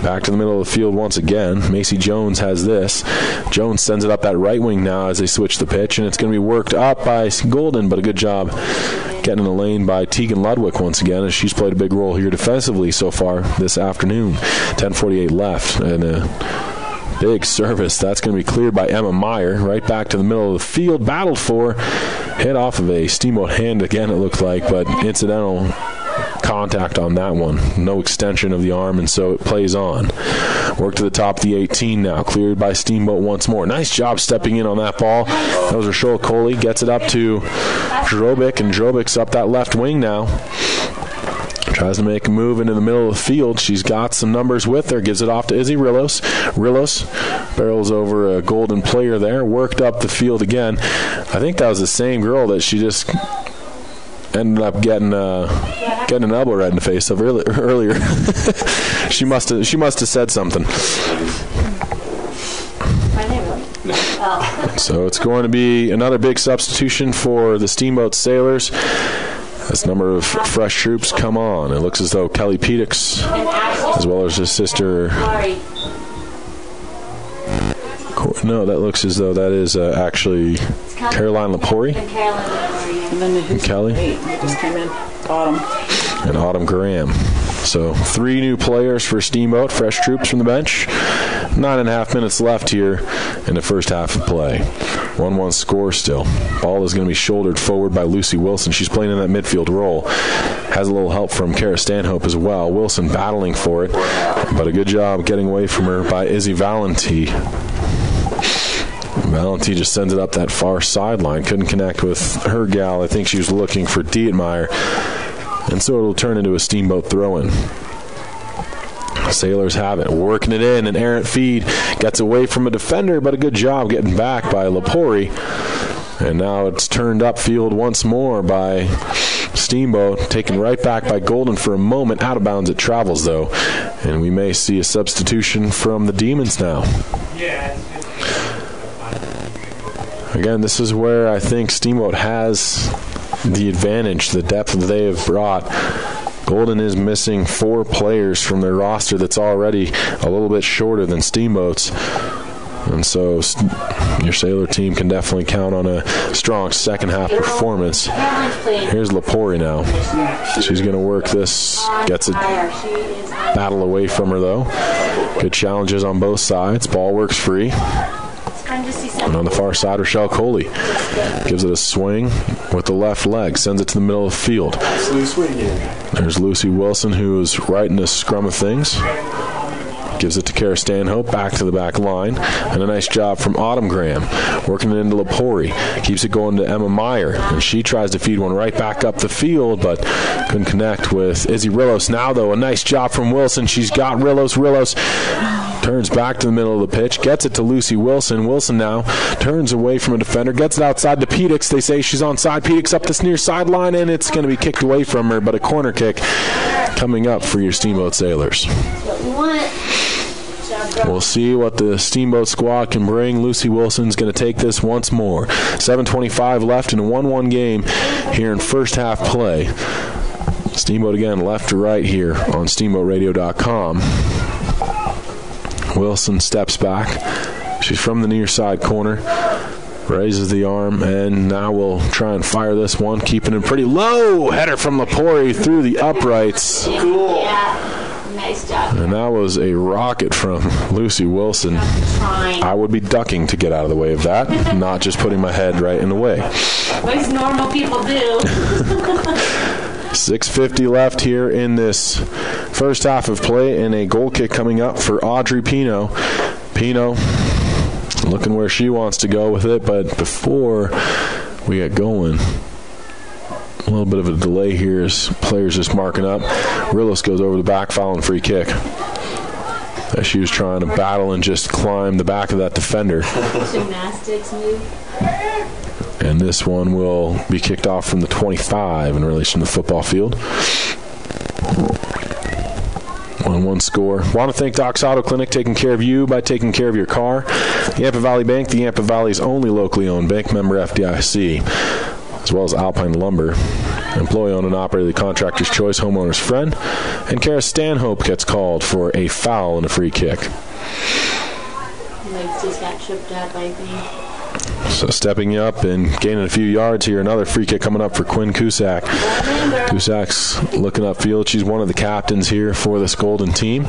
Back to the middle of the field once again. Macy Jones has this. Jones sends it up that right wing now as they switch the pitch, and it's going to be worked up by Golden, but a good job getting in the lane by Tegan Ludwig once again, as she's played a big role here defensively so far this afternoon. 10:48 left, and a big service. That's going to be cleared by Emma Meyer. Right back to the middle of the field. Battled for. Hit off of a Steamboat hand again, it looked like, but incidental contact on that one. No extension of the arm, and so it plays on. Work to the top of the 18 now. Cleared by Steamboat once more. Nice job stepping in on that ball. That was Rochelle Coley. Gets it up to Drobic, and Drobic's up that left wing now. Tries to make a move into the middle of the field. She's got some numbers with her. Gives it off to Izzy Rillos. Rillos barrels over a Golden player there. Worked up the field again. I think that was the same girl that she just ended up getting an elbow right in the face of earlier. She must have said something. So it's going to be another big substitution for the Steamboat Sailors. As a number of fresh troops come on. It looks as though Kelly Pedix, as well as his sister. No, that looks as though that is actually Caroline Lepori. And then Kelly. Just came in. Autumn. And Autumn Graham. So 3 new players for Steamboat, fresh troops from the bench. 9.5 minutes left here in the first half of play. 1-1 score still. Ball is going to be shouldered forward by Lucy Wilson. She's playing in that midfield role. Has a little help from Kara Stanhope as well. Wilson battling for it, but a good job getting away from her by Izzy Valenti. Valenti just sends it up that far sideline. Couldn't connect with her gal. I think she was looking for Dietmeyer. And so it'll turn into a Steamboat throw-in. Sailors have it. Working it in. An errant feed. Gets away from a defender, but a good job getting back by Lepori. And now it's turned upfield once more by Steamboat. Taken right back by Golden for a moment. Out of bounds it travels, though. And we may see a substitution from the Demons now. Again, this is where I think Steamboat has the advantage, the depth that they have brought. Golden is missing 4 players from their roster that's already a little bit shorter than Steamboat's. And so your Sailor team can definitely count on a strong second half performance. Here's Lepori now. She's going to work this. Gets a battle away from her, though. Good challenges on both sides. Ball works free. And on the far side, Rochelle Coley gives it a swing with the left leg, sends it to the middle of the field. There's Lucy Wilson, who is right in the scrum of things. Gives it to Kara Stanhope, back to the back line. And a nice job from Autumn Graham, working it into Lepori. Keeps it going to Emma Meyer, and she tries to feed one right back up the field, but couldn't connect with Izzy Rillos. Now, though, a nice job from Wilson. She's got Rillos. Rillos turns back to the middle of the pitch, gets it to Lucy Wilson. Wilson now turns away from a defender, gets it outside to Pedix. They say she's onside. Pedix up this near sideline, and it's going to be kicked away from her, but a corner kick coming up for your Steamboat Sailors. We'll see what the Steamboat squad can bring. Lucy Wilson's going to take this once more. 7:25 left in a 1-1 game here in first half play. Steamboat again left to right here on SteamboatRadio.com. Wilson steps back. She's from the near side corner. Raises the arm, and now we'll try and fire this one. Keeping it pretty low. Header from Lepori through the uprights. Cool. Nice job. And that was a rocket from Lucy Wilson. I would be ducking to get out of the way of that, not just putting my head right in the way. Most normal people do. 6:50 left here in this first half of play, and a goal kick coming up for Audrey Pino. Pino looking where she wants to go with it, but before we get going, a little bit of a delay here as players just marking up. Rillos goes over the back, fouling free kick. As she was trying to battle and just climb the back of that defender. Gymnastics move. And this one will be kicked off from the 25 and released from the football field. 1-1 score. Want to thank Doc's Auto Clinic, taking care of you by taking care of your car. The Yampa Valley Bank, the Yampa Valley's only locally owned bank, member FDIC, as well as Alpine Lumber. employee owned and operated, the contractor's choice, homeowner's friend. And Kara Stanhope gets called for a foul and a free kick. Legs just got tripped up, I think. So stepping up and gaining a few yards here, another free kick coming up for Quinn Cusack. Cusac's looking upfield. She's one of the captains here for this Golden team,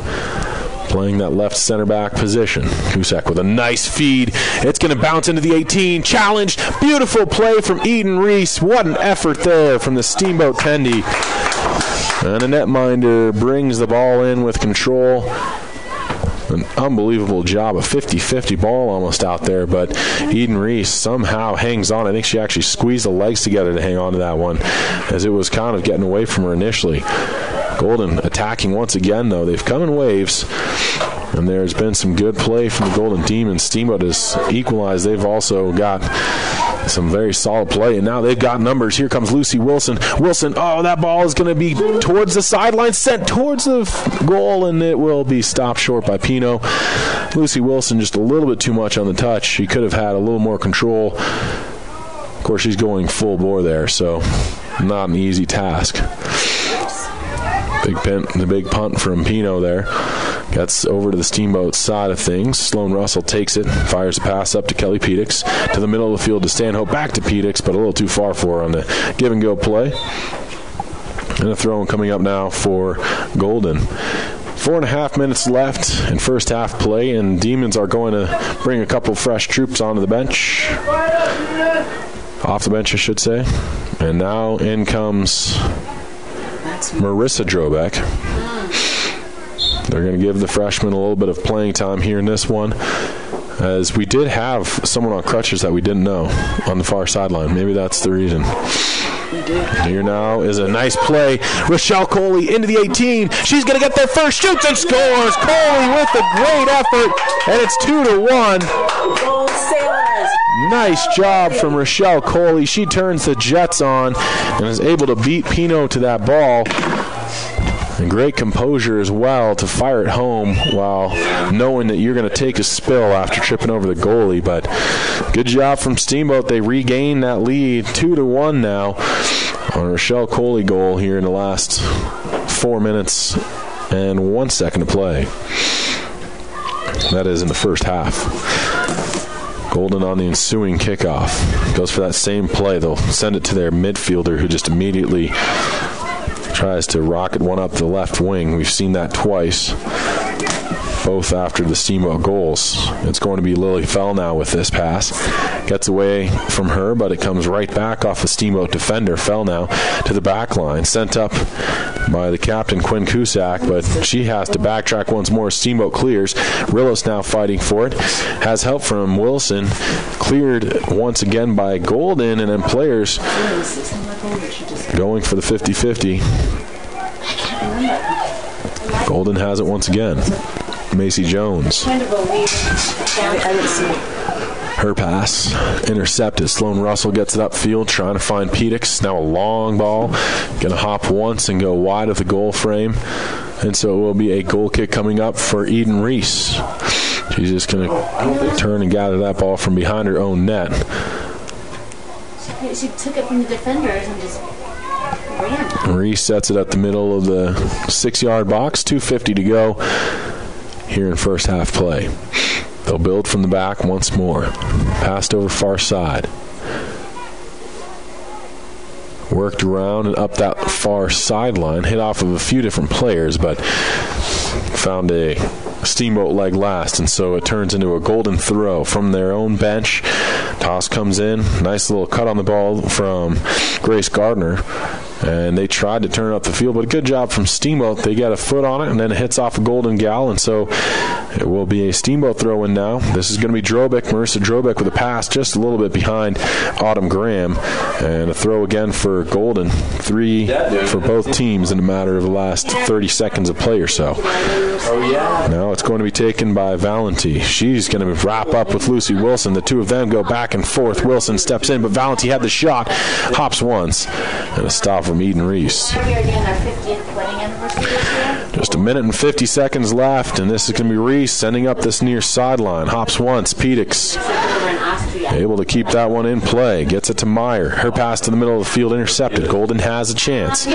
playing that left center back position. Cusack with a nice feed. It's going to bounce into the 18. Challenged. Beautiful play from Eden Reese. What an effort there from the Steamboat Tendy. And a netminder brings the ball in with control. An unbelievable job, a 50-50 ball almost out there, but Eden Reese somehow hangs on. I think she actually squeezed the legs together to hang on to that one, as it was kind of getting away from her initially. Golden attacking once again, though. They've come in waves, and there's been some good play from the Golden Demons. Steamboat has equalized. They've also got some very solid play, and now they've got numbers. Here comes Lucy Wilson. Wilson, that ball is going to be towards the sideline, sent towards the goal, and it will be stopped short by Pino. Lucy Wilson just a little bit too much on the touch. She could have had a little more control. Of course, she's going full bore there, so not an easy task. The big punt from Pino there. Gets over to the Steamboat side of things. Sloan Russell takes it, fires a pass up to Kelly Pedix. To the middle of the field to Stanhope, back to Pedix, but a little too far for her on the give-and-go play. And a throw coming up now for Golden. 4.5 minutes left in first half play, and Demons are going to bring a couple fresh troops onto the bench. Off the bench, I should say. And now in comes Marissa Drobeck. They're going to give the freshman a little bit of playing time here in this one, as we did have someone on crutches that we didn't know on the far sideline. Maybe that's the reason. Here now is a nice play. Rochelle Coley into the 18. She's going to get there first, shoots and scores. Coley with a great effort, and it's 2-1. Nice job from Rochelle Coley. She turns the Jets on and is able to beat Pino to that ball. And great composure as well to fire it home while knowing that you're going to take a spill after tripping over the goalie. But good job from Steamboat. They regain that lead 2-1 now on a Rochelle Coley goal here in the last 4 minutes and 1 second to play. That is in the first half. Golden on the ensuing kickoff. Goes for that same play. They'll send it to their midfielder, who just immediately tries to rocket one up the left wing. We've seen that twice, both after the Steamboat goals. It's going to be Lily Fell now with this pass. Gets away from her, but it comes right back off the Steamboat defender. Fell now to the back line. Sent up by the captain, Quinn Cusack, but she has to backtrack once more. Steamboat clears. Rillis now fighting for it. Has help from Wilson. Cleared once again by Golden, and then players going for the 50-50. Golden has it once again. Macy Jones. Her pass intercepted. Sloan Russell gets it upfield, trying to find Pedix. Now a long ball. Going to hop once and go wide of the goal frame. And so it will be a goal kick coming up for Eden Reese. She's just going to turn and gather that ball from behind her own net. She took it from the defenders and just ran. Reese sets it at the middle of the 6-yard box. 2:50 to go here in first half play. They'll build from the back once more. Passed over far side. Worked around and up that far sideline. Hit off of a few different players, but found a Steamboat leg last, and so it turns into a Golden throw from their own bench. Toss comes in. Nice little cut on the ball from Grace Gardner. And they tried to turn it up the field, but a good job from Steamboat. They get a foot on it, and then it hits off a Golden gal, and so it will be a Steamboat throw-in now. This is going to be Drobeck, Marissa Drobeck with a pass just a little bit behind Autumn Graham. And a throw again for Golden. 3 for both teams in a matter of the last 30 seconds of play or so. Now it's going to be taken by Valenti. She's going to wrap up with Lucy Wilson. The two of them go back and forth. Wilson steps in, but Valenti had the shot. Hops once. And a stop from Eden Reese. Just a minute and 50 seconds left, and this is going to be Reese sending up this near sideline. Hops once. Pedix able to keep that one in play. Gets it to Meyer. Her pass to the middle of the field intercepted. Golden has a chance.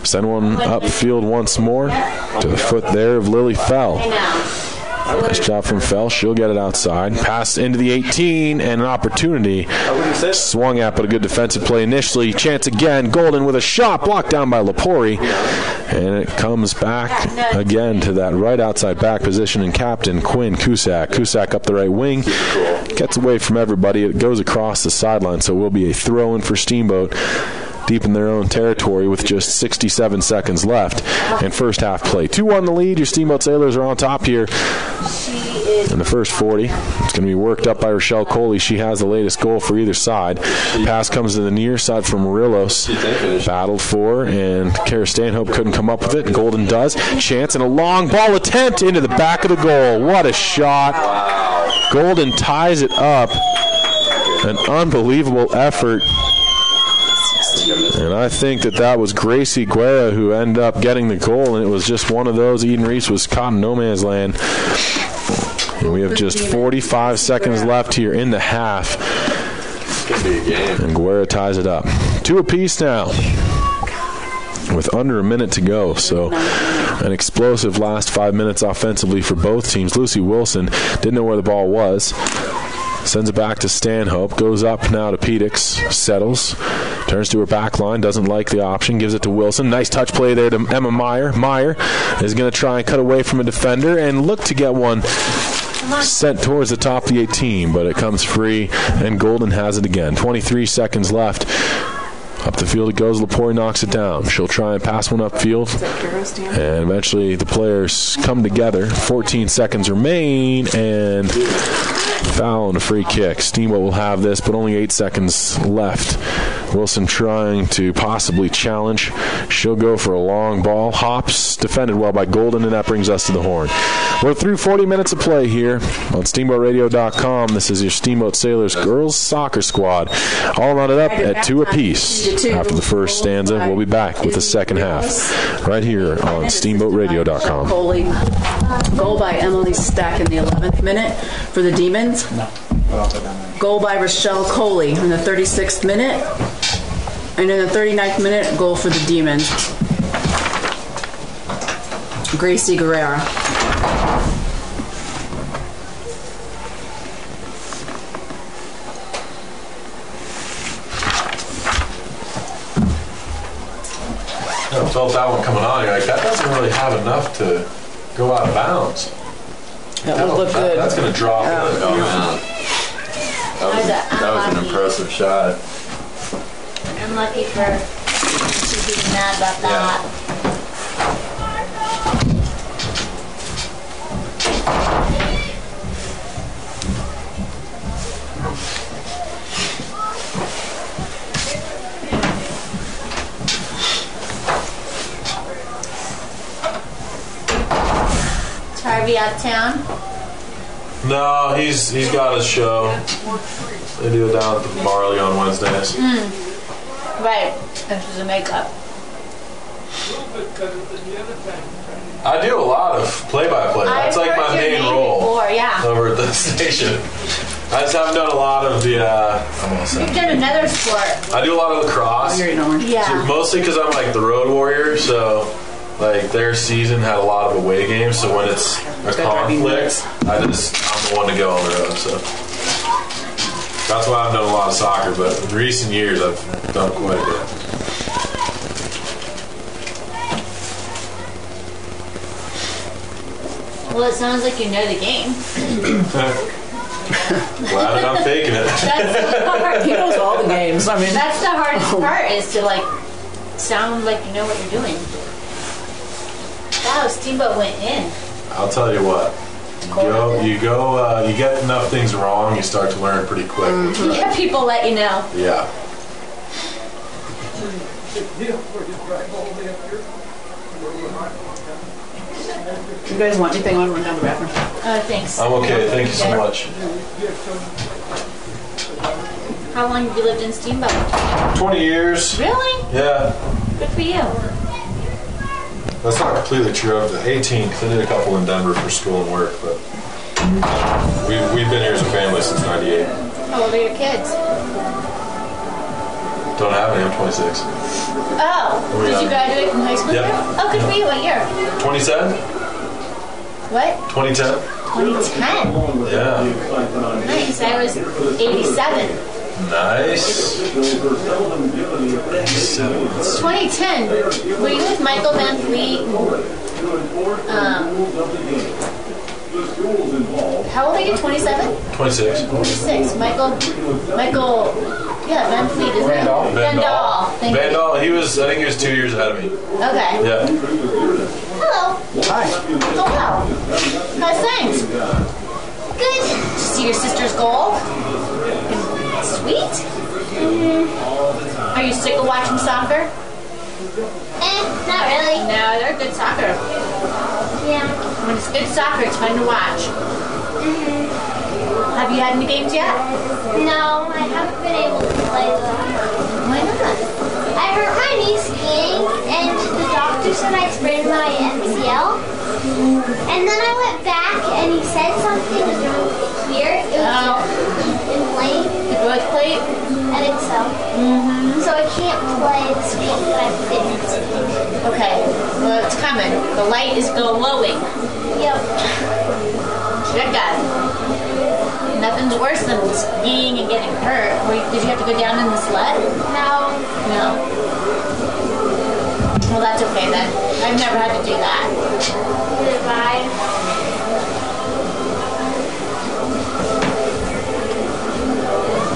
Send one upfield once more to the foot there of Lily Fell. Nice job from Fell. She'll get it outside. Pass into the 18 and an opportunity. Swung at, but a good defensive play initially. Chance again. Golden with a shot blocked down by Lepori. And it comes back again to that right outside back position and captain Quinn Cusack. Cusack up the right wing. Gets away from everybody. It goes across the sideline, so it will be a throw-in for Steamboat deep in their own territory with just 67 seconds left in first half play. 2-1 the lead. Your Steamboat Sailors are on top here in the first 40. It's going to be worked up by Rochelle Coley. She has the latest goal for either side. Pass comes to the near side from Morelos. Battled for, and Kara Stanhope couldn't come up with it. Golden does. Chance and a long ball attempt into the back of the goal. What a shot. Golden ties it up. An unbelievable effort. And I think that was Gracie Guerra who ended up getting the goal, and it was just one of those. Eden Reese was caught in no man's land. And we have just 45 seconds left here in the half. And Guerra ties it up. 2 apiece now with under a minute to go. So an explosive last 5 minutes offensively for both teams. Lucy Wilson didn't know where the ball was. Sends it back to Stanhope. Goes up now to Pedix. Settles. Turns to her back line. Doesn't like the option. Gives it to Wilson. Nice touch play there to Emma Meyer. Meyer is going to try and cut away from a defender and look to get one sent towards the top of the 18, but it comes free, and Golden has it again. 23 seconds left. Up the field it goes. Lepori knocks it down. She'll try and pass one upfield, and eventually the players come together. 14 seconds remain, and foul and a free kick. Steamboat will have this, but only 8 seconds left. Wilson trying to possibly challenge. She'll go for a long ball. Hops, defended well by Golden, and that brings us to the horn. We're through 40 minutes of play here on SteamboatRadio.com. This is your Steamboat Sailors girls soccer squad. All rounded up at 2 apiece. After the first stanza, we'll be back with the second half right here on SteamboatRadio.com. Goal by Emily Stack in the 11th minute for the Demons. Goal by Rochelle Coley in the 36th minute. And in the 39th minute, goal for the Demons. Gracie Guerrera. I felt that one coming on. You're like, that doesn't really have enough to go out of bounds. That would look good. That's going to drop. Oh, man. That was an impressive shot. I'm lucky for she's being mad about that. Is Harvey out of town? No, he's got his show. They do it down at the Marley on Wednesdays. Right. This is a makeup. I do a lot of play-by-play. That's like my main role over at the station. I just haven't done a lot of the. You've done another sport. I do a lot of lacrosse. Yeah. Mostly because I'm like the road warrior, so like their season had a lot of away games. So when it's a conflict, I'm the one to go on the road. So that's why I've done a lot of soccer. But in recent years, I've done quite a bit. Well, it sounds like you know the game. Glad that I'm faking it. That's hard. He knows all the games. I mean, that's the hardest part is to like sound like you know what you're doing. Wow, Steamboat went in. I'll tell you what. You get enough things wrong, you start to learn pretty quick. Yeah, people let you know. Yeah. you guys want anything, I'll run down the bathroom. Thanks. I'm okay. Thank you so much. How long have you lived in Steamboat? 20 years. Really? Yeah. Good for you. That's not completely true. I was the 18th. I did a couple in Denver for school and work, but we've been here as a family since '98. How old are your kids? Don't have any. I'm 26. Oh, did you graduate from high school? Yep. Here? Oh, good for you. What year? 27? What? 2010? 2010. Yeah. Nice. I was 87. Nice. 2010. Were you with Michael Van Fleet? How old are you? 27? 26. 26. Michael, yeah, Van Fleet, isn't it? Van Dahl. Thank Van you. Dahl, I think he was 2 years ahead of me. Okay. Yeah. Hello. Hi. Oh, wow. How's things? Good. Did you see your sister's goal? Sweet. Are you sick of watching soccer? Not really. No, they're good soccer. Yeah. When it's good soccer, it's fun to watch. Have you had any games yet? No, I haven't been able to play them. Why not? I hurt my knee skiing, and the doctor said I sprained my MCL. And then I went back, and he said something was wrong here. It was inflamed. The growth plate? I think so. So I can't play the sport that I've been into. Okay. Well, it's coming. The light is glowing. Yep. Good guy. Nothing's worse than skiing and getting hurt. Did you have to go down in the sled? No. No. Well, that's okay then. I've never had to do that. Goodbye.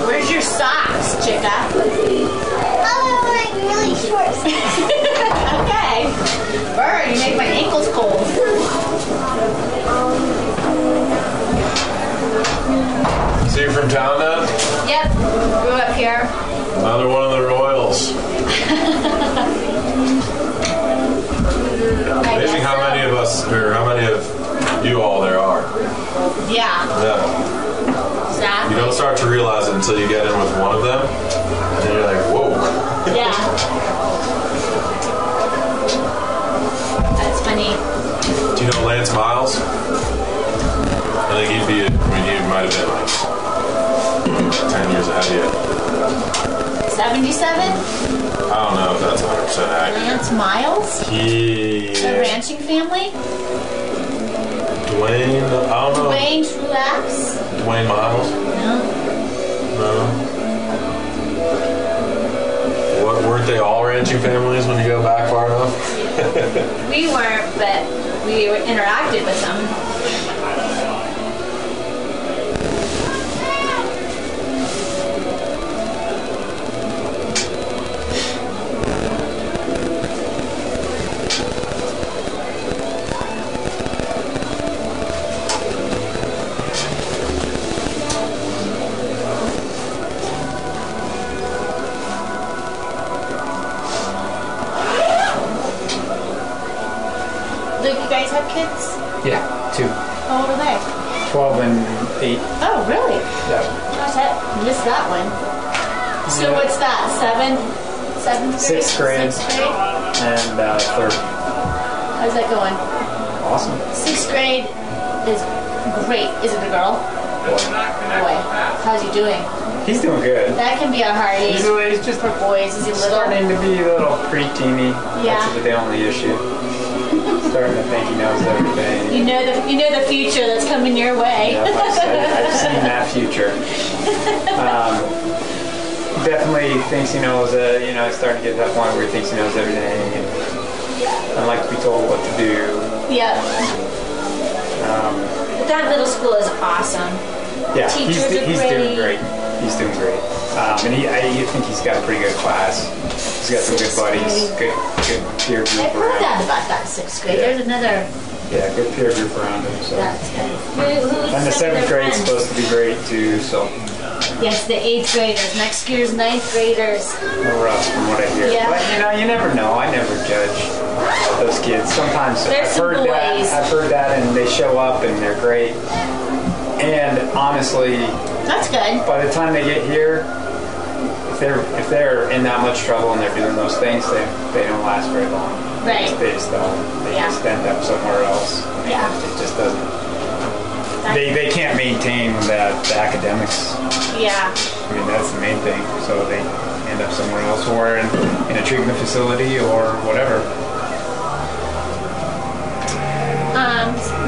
Where's your socks, Chica? Oh, I'm wearing really short socks. Okay. Bird, you make my ankles cold. So you're from town then? Yep. Grew up here. Another one of the Royals. Amazing how many of us, or how many of you all there are. Yeah. Yeah. Exactly. You don't start to realize it until you get in with one of them, and then you're like, whoa. Yeah. That's funny. Do you know Lance Miles? I think he might have been like 10 years ahead of you. 77? I don't know if that's 100% accurate. Lance Miles? The Yeah. ranching family? Dwayne, I don't know. Dwayne Truax? Dwayne Miles? No. No. Weren't they all ranching families when you go back far enough? We weren't, but we interacted with them. Do you guys have kids? Yeah, 2. How old are they? 12 and 8. Oh, really? Yeah. Gosh, I missed that one. So what's that? Seventh grade? 6th grade. 6th grade? And 3rd. How's that going? Awesome. 6th grade is great. Is it a girl? Boy. How's he doing? He's doing good. That can be a hard age He's just for boys. Is he little? starting to be a little pre-teeny. Yeah. That's the only issue. Starting to think he knows everything. You know the future that's coming your way. Yep, I've seen that future. Definitely thinks he knows. He's starting to get to that point where he thinks he knows everything, and like to be told what to do. Yeah. That middle school is awesome. Yeah, Teachers are he's great. doing great. He's doing great. And I think he's got a pretty good class. He's got some good buddies, good peer group I've heard around that him. about that 6th grade. Yeah. There's another. Yeah, good peer group around him. So. That's good. And the 7th grade's supposed to be great too, so Yes, the 8th graders. Next year's 9th graders. no rough from what I hear. Yeah. But you never know. I never judge those kids. Sometimes There's some boys. I've heard that, and they show up and they're great. And honestly, That's good. by the time they get here, if they're in that much trouble and they're doing those things, they don't last very long. Right. based on. They just end up somewhere else. Yeah. It just doesn't. They can't maintain the academics. Yeah. I mean, that's the main thing. So they end up somewhere else, or in a treatment facility, or whatever.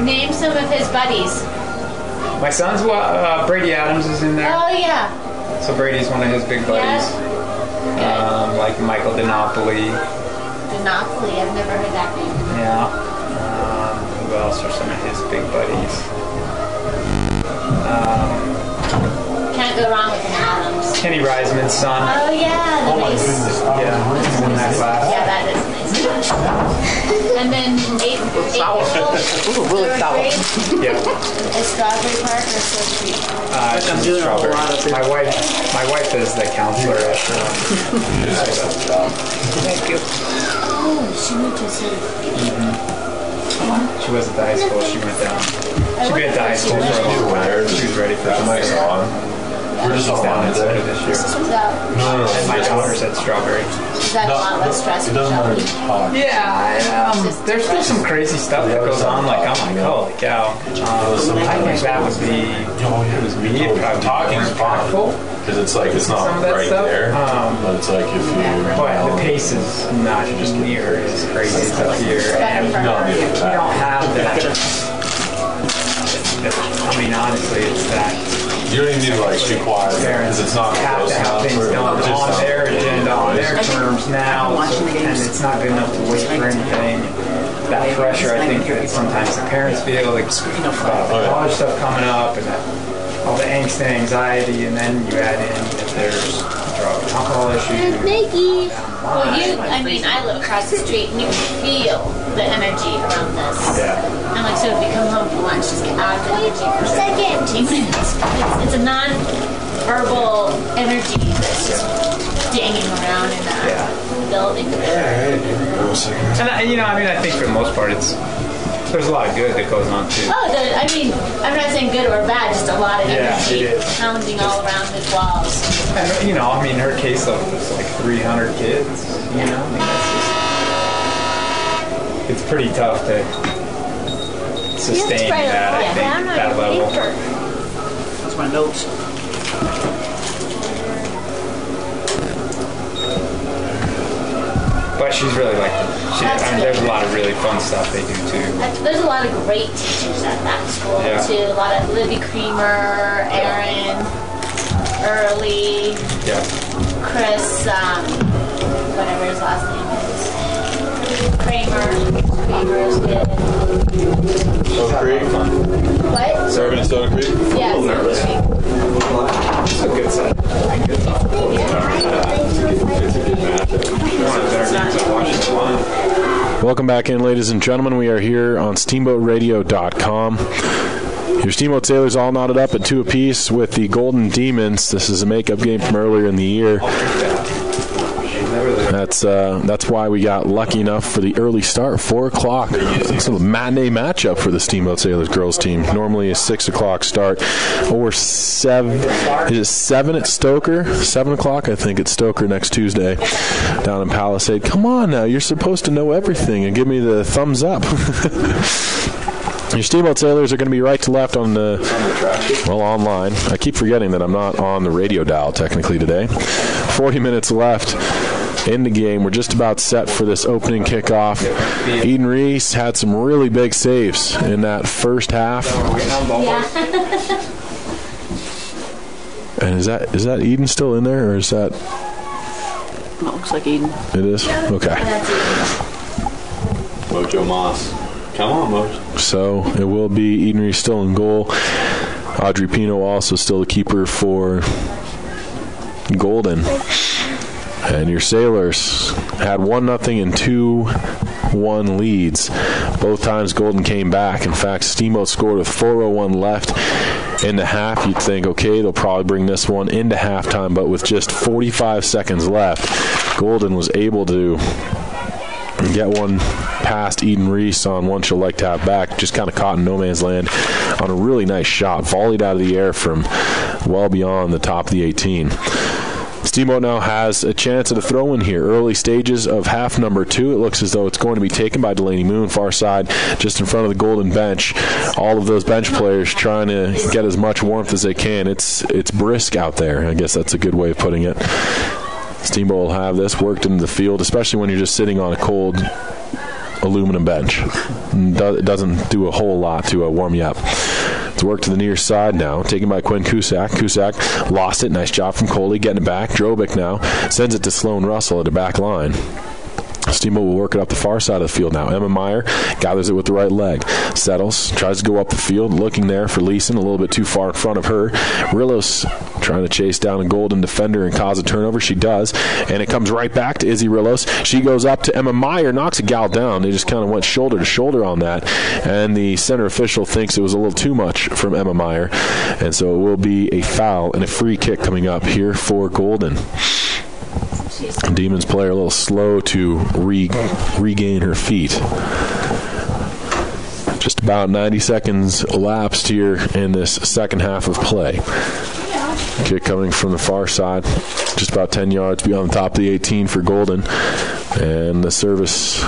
Name some of his buddies. My son's Brady Adams is in there. Oh yeah. So Brady's one of his big buddies. Like Michael DiNapoli. DiNapoli, I've never heard that name. Yeah. Who else are some of his big buddies? Can't go wrong with an Adams. Kenny Reisman's son. Oh yeah, the bass. Yeah, he's in that class. Yeah, that is nice. And then eight really sour. grade Yeah. is Strawberry Park or Silver Creek? I'm doing a whole lot of it. My wife is the counselor at Thank you. Oh, she went to Silver Creek. She was at the high school. She went down. She'd been at the high school for a long time. She was ready for Nice something. on. We're just She's all down on in today. Soda this year. Is that, And my daughter's at Strawberry. is that a lot less stressful? Yeah, there's still some crazy stuff that goes on. Like, I'm like, holy cow. I think that would be, it was me, probably Talking is impactful. Because it's like, it's Some not of that right stuff. there. But it's like if you... But the pace is not just near as crazy stuff here. And we don't have that. I mean, honestly, it's that. You don't even need to like be quiet because it's not Have close to have enough. things done on their agenda, on their terms now, and it's not good enough to wait for anything. That pressure, I think, that sometimes the parents feel like college stuff coming up and all the angst and anxiety, and then you add in if there's drug and alcohol issues. Nikki. Well, I live across the street and you feel the energy around this. Yeah. I'm like, so if you come home for lunch, just get out of the energy for 15 minutes. It's a non-verbal energy that's just dangling around in that building. And I think for the most part, there's a lot of good that goes on too. Oh, I'm not saying good or bad, just a lot of energy it is. pounding all around the walls. And her caseload was like 300 kids. It's pretty tough to sustain that. I think that level. That's my notes. But she's really like there's a lot of really fun stuff they do too. There's a lot of great teachers at that school too. A lot of Libby Creamer, Aaron, Early, Chris, whatever his last name is, Kramer's good. Soda Creek? What? Serving in Soda Creek? Yeah, Soda Creek. It's a good set. Welcome back in, ladies and gentlemen. We are here on SteamboatRadio.com. Your Steamboat Sailors all knotted up at 2 apiece with the Golden Demons. This is a makeup game from earlier in the year. That's why we got lucky enough for the early start, 4 o'clock. It's a matinee matchup for the Steamboat Sailors girls team. Normally a 6 o'clock start, or 7. Is it 7 at Stoker? 7 o'clock, I think, at Stoker next Tuesday down in Palisade. Come on now, you're supposed to know everything and give me the thumbs up. Your Steamboat Sailors are going to be right to left on online. I keep forgetting that I'm not on the radio dial technically today. 40 minutes left in the game. We're just about set for this opening kickoff. Eden Reese had some really big saves in that first half. Yeah. And is that Eden still in there, or is that? No, looks like Eden. It is? Okay. Mojo Moss. Come on, Mojo. So it will be Eden Reese still in goal. Audrey Pino also still the keeper for Golden. And your Sailors had 1-0 and 2-1 leads. Both times Golden came back. In fact, Steamboat scored with 4:01 left in the half. You'd think, okay, they'll probably bring this one into halftime, but with just 45 seconds left, Golden was able to get one past Eden Reese on one she'll like to have back. Just kind of caught in no man's land on a really nice shot. Volleyed out of the air from well beyond the top of the 18. Steamboat now has a chance at a throw-in here. Early stages of half number 2. It looks as though it's going to be taken by Delaney Moon, far side, just in front of the Golden bench. All of those bench players trying to get as much warmth as they can. It's brisk out there. I guess that's a good way of putting it. Steamboat will have this worked into the field, especially when you're just sitting on a cold aluminum bench. It doesn't do a whole lot to warm you up. It's work to the near side now, taken by Quinn Cusack. Cusack lost it. Nice job from Coley, getting it back. Drobic now sends it to Sloan Russell at the back line. Steamboat will work it up the far side of the field now. Emma Meyer gathers it with the right leg. Settles, tries to go up the field, looking there for Leeson, a little bit too far in front of her. Rillos trying to chase down a Golden defender and cause a turnover. She does, and it comes right back to Izzy Rillos. She goes up to Emma Meyer, knocks a gal down. They just kind of went shoulder to shoulder on that, and the center official thinks it was a little too much from Emma Meyer, and so it will be a foul and a free kick coming up here for Golden. Demons player a little slow to regain her feet. Just about 90 seconds elapsed here in this second half of play. Kick coming from the far side, just about 10 yards beyond the top of the 18 for Golden. And the service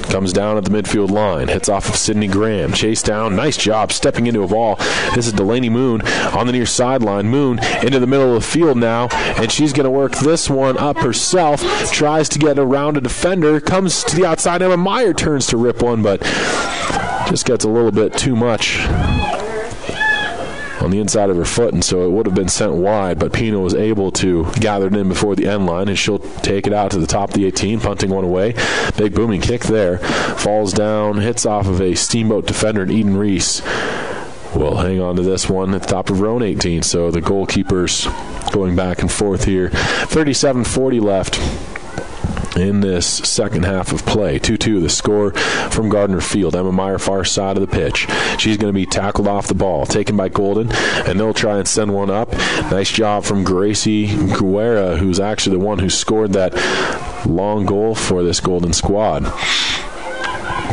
comes down at the midfield line, hits off of Sydney Graham, chase down, nice job stepping into a ball. This is Delaney Moon on the near sideline. Moon into the middle of the field now, and she's going to work this one up herself, tries to get around a defender, comes to the outside. Emma Meyer turns to rip one, but just gets a little bit too much on the inside of her foot, and so it would have been sent wide, but Pino was able to gather it in before the end line, and she'll take it out to the top of the 18, punting one away. Big booming kick there. Falls down, hits off of a Steamboat defender, and Eden Reese will hang on to this one at the top of her own 18, so the goalkeepers going back and forth here. 37:40 left in this second half of play. 2-2 the score from Gardner Field. Emma Meyer far side of the pitch. She's going to be tackled off the ball, taken by Golden, and they'll try and send one up. Nice job from Gracie Guerra, who's actually the one who scored that long goal for this Golden squad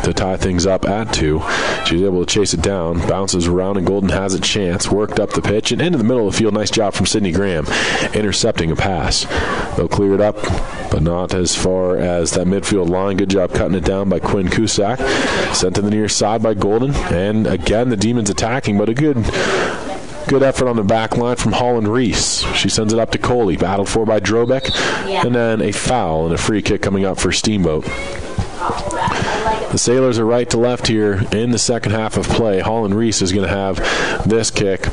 to tie things up at 2. She's able to chase it down, bounces around, and Golden has a chance. Worked up the pitch and into the middle of the field. Nice job from Sydney Graham, intercepting a pass. They'll clear it up, but not as far as that midfield line. Good job cutting it down by Quinn Cusack. Sent to the near side by Golden, and again the Demons attacking, but a good effort on the back line from Holland Reese. She sends it up to Coley, battled for by Drobeck, and then a foul and a free kick coming up for Steamboat. The Sailors are right to left here in the second half of play. Holland Reese is going to have this kick.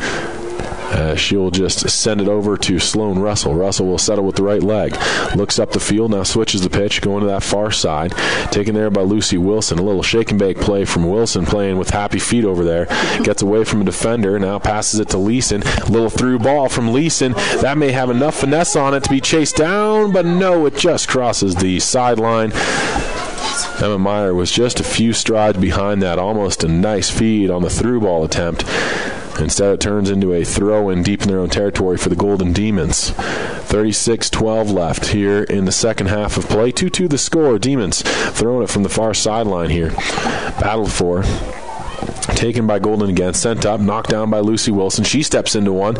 She'll just send it over to Sloan Russell. Russell will settle with the right leg. Looks up the field, now switches the pitch, going to that far side. Taken there by Lucy Wilson. A little shake and bake play from Wilson, playing with happy feet over there. Gets away from a defender, now passes it to Leeson. A little through ball from Leeson. That may have enough finesse on it to be chased down, but no, it just crosses the sideline. Emma Meyer was just a few strides behind that. Almost a nice feed on the through ball attempt. Instead, it turns into a throw-in deep in their own territory for the Golden Demons. 36-12 left here in the second half of play. 2-2 the score. Demons throwing it from the far sideline here. Battled for. Taken by Golden again, sent up, knocked down by Lucy Wilson. She steps into one,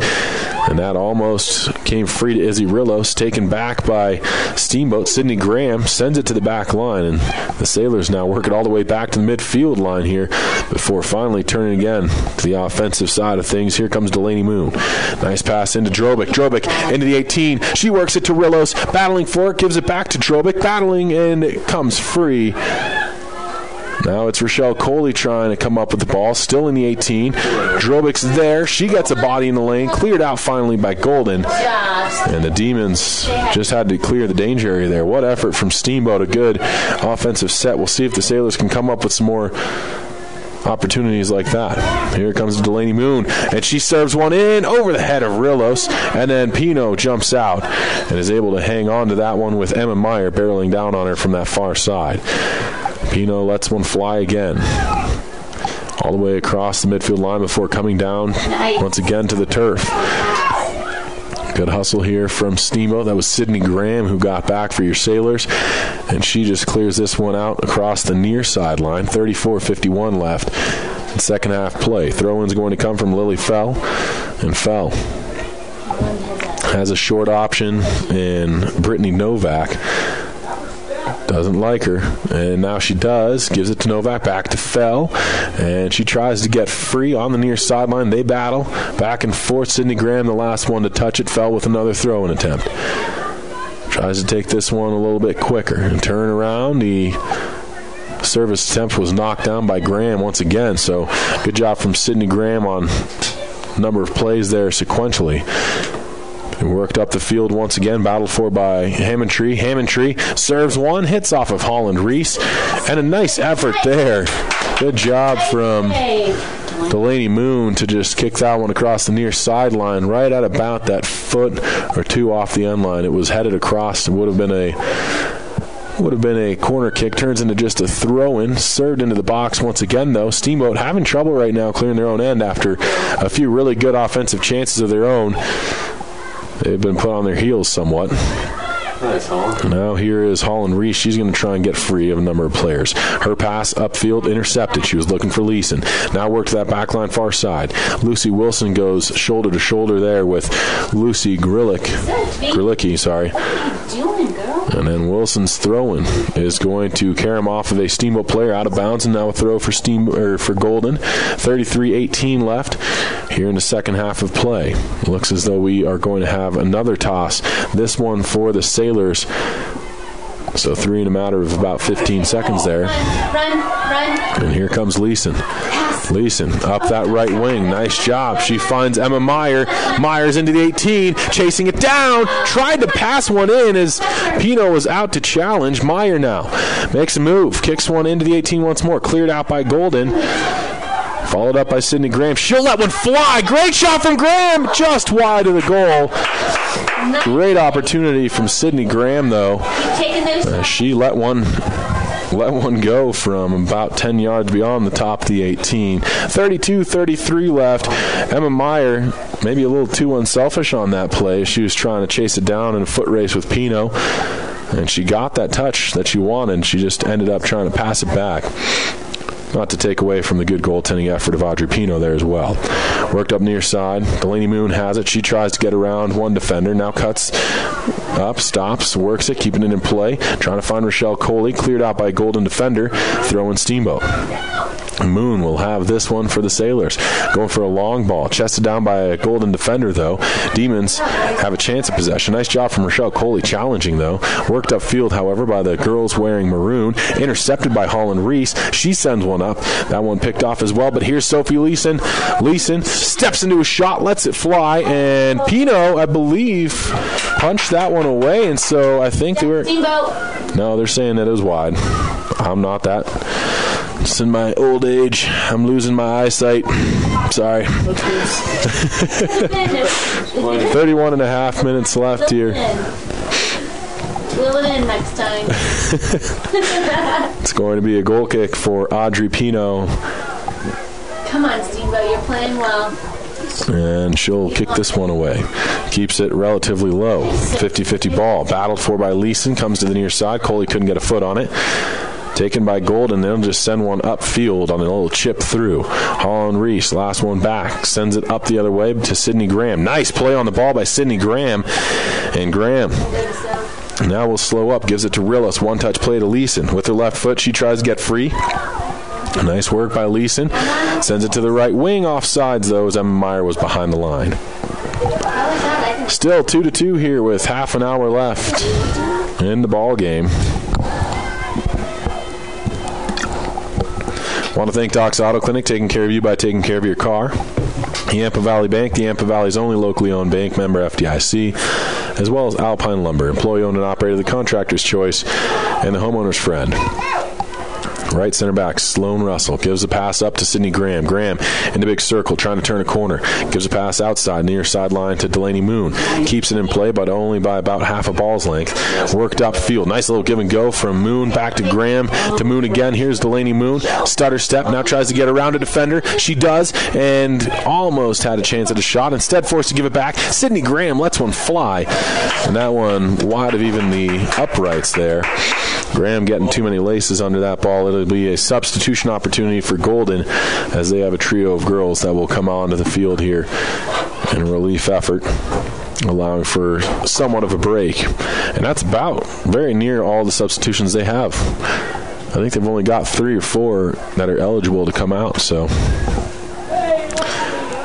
and that almost came free to Izzy Rillos. Taken back by Steamboat. Sydney Graham sends it to the back line, and the Sailors now work it all the way back to the midfield line here before finally turning again to the offensive side of things. Here comes Delaney Moon. Nice pass into Drobic. Drobic into the 18. She works it to Rillos, battling for it, gives it back to Drobic, battling, and it comes free. Now it's Rochelle Coley trying to come up with the ball, still in the 18. Drobic's there. She gets a body in the lane, cleared out finally by Golden. And the Demons just had to clear the danger area there. What effort from Steamboat, a good offensive set. We'll see if the Sailors can come up with some more opportunities like that. Here comes Delaney Moon, and she serves one in over the head of Rillos, and then Pino jumps out and is able to hang on to that one with Emma Meyer barreling down on her from that far side. Pino lets one fly again, all the way across the midfield line before coming down once again to the turf. Good hustle here from Steamboat. That was Sydney Graham who got back for your Sailors, and she just clears this one out across the near sideline. 34:51 left in second half play. Throw-in's going to come from Lily Fell, and Fell has a short option in Brittany Novak. Doesn't like her, and now she does. Gives it to Novak, back to Fell, and she tries to get free on the near sideline. They battle back and forth. Sydney Graham, the last one to touch it, Fell with another throw-in attempt. Tries to take this one a little bit quicker and turn around. The service attempt was knocked down by Graham once again, so good job from Sydney Graham on a number of plays there sequentially. And worked up the field once again, battled for by Hammondtree. Hammondtree serves one, hits off of Holland Reese, and a nice effort there. Good job from Delaney Moon to just kick that one across the near sideline, right at about that foot or two off the end line. It was headed across. It would have been a corner kick. Turns into just a throw-in. Served into the box once again, though. Steamboat having trouble right now clearing their own end after a few really good offensive chances of their own. They've been put on their heels somewhat. Nice, Holland. Now here is Holland Reese. She's going to try and get free of a number of players. Her pass upfield intercepted. She was looking for Leeson. Now work to that back line far side. Lucy Wilson goes shoulder to shoulder there with Lucy Grillicki, sorry. What are you doing, girl? And then Wilson's throwing is going to carry him off of a Steamboat player out of bounds, and now a throw for Golden. 33-18 left here in the second half of play. Looks as though we are going to have another toss. This one for the Sailors. So 3 in a matter of about 15 seconds there. Run. And here comes Leeson. Leeson up that right wing. Nice job. She finds Emma Meyer. Meyer's into the 18, chasing it down. Tried to pass one in as Pino was out to challenge. Meyer now makes a move. Kicks one into the 18 once more. Cleared out by Golden. Followed up by Sydney Graham. She'll let one fly. Great shot from Graham. Just wide of the goal. Great opportunity from Sydney Graham, though. She let one go from about 10 yards beyond the top of the 18. 32-33 left. Emma Meyer maybe a little too unselfish on that play. She was trying to chase it down in a foot race with Pino, and she got that touch that she wanted. She just ended up trying to pass it back. Not to take away from the good goaltending effort of Audrey Pino there as well. Worked up near side. Delaney Moon has it. She tries to get around one defender. Now cuts up, stops, works it, keeping it in play. Trying to find Rochelle Coley. Cleared out by a Golden defender. Throwing Steamboat. Moon will have this one for the Sailors. Going for a long ball. Chested down by a Golden defender, though. Demons have a chance of possession. Nice job from Rochelle Coley, challenging, though. Worked upfield, however, by the girls wearing maroon. Intercepted by Holland Reese. She sends one up. That one picked off as well, but here's Sophie Leeson. Leeson steps into a shot, lets it fly, and Pino, I believe, punched that one away, and so I think they were... No, they're saying that it was wide. I'm not that. Just in my old age, I'm losing my eyesight. Sorry. 31 and a half minutes left here. Wheel it in next time. It's going to be a goal kick for Audrey Pino. Come on, Steamboat, you're playing well. And she'll kick this one away. Keeps it relatively low. 50-50 ball. Battled for by Leeson. Comes to the near side. Coley couldn't get a foot on it. Taken by Golden. They'll just send one upfield on a little chip through. Holland Reese, last one back. Sends it up the other way to Sydney Graham. Nice play on the ball by Sydney Graham. And Graham now will slow up. Gives it to Rillis. One-touch play to Leeson. With her left foot, she tries to get free. Nice work by Leeson. Sends it to the right wing. Offsides, though, as Emma Meyer was behind the line. Still 2-2 here with half an hour left in the ball game. Want to thank Doc's Auto Clinic, taking care of you by taking care of your car. The Yampa Valley Bank, the Yampa Valley's only locally owned bank, member FDIC, as well as Alpine Lumber, employee owned and operated, the contractor's choice, and the homeowner's friend. Right center back, Sloan Russell gives a pass up to Sydney Graham. Graham in the big circle, trying to turn a corner. Gives a pass outside, near sideline to Delaney Moon. Keeps it in play, but only by about half a ball's length. Worked upfield. Nice little give and go from Moon back to Graham to Moon again. Here's Delaney Moon. Stutter step, now tries to get around a defender. She does, and almost had a chance at a shot. Instead, forced to give it back. Sydney Graham lets one fly, and that one wide of even the uprights there. Graham getting too many laces under that ball. It'll be a substitution opportunity for Golden as they have a trio of girls that will come onto the field here in a relief effort. allowing for somewhat of a break. And that's about very near all the substitutions they have. I think they've only got 3 or 4 that are eligible to come out, so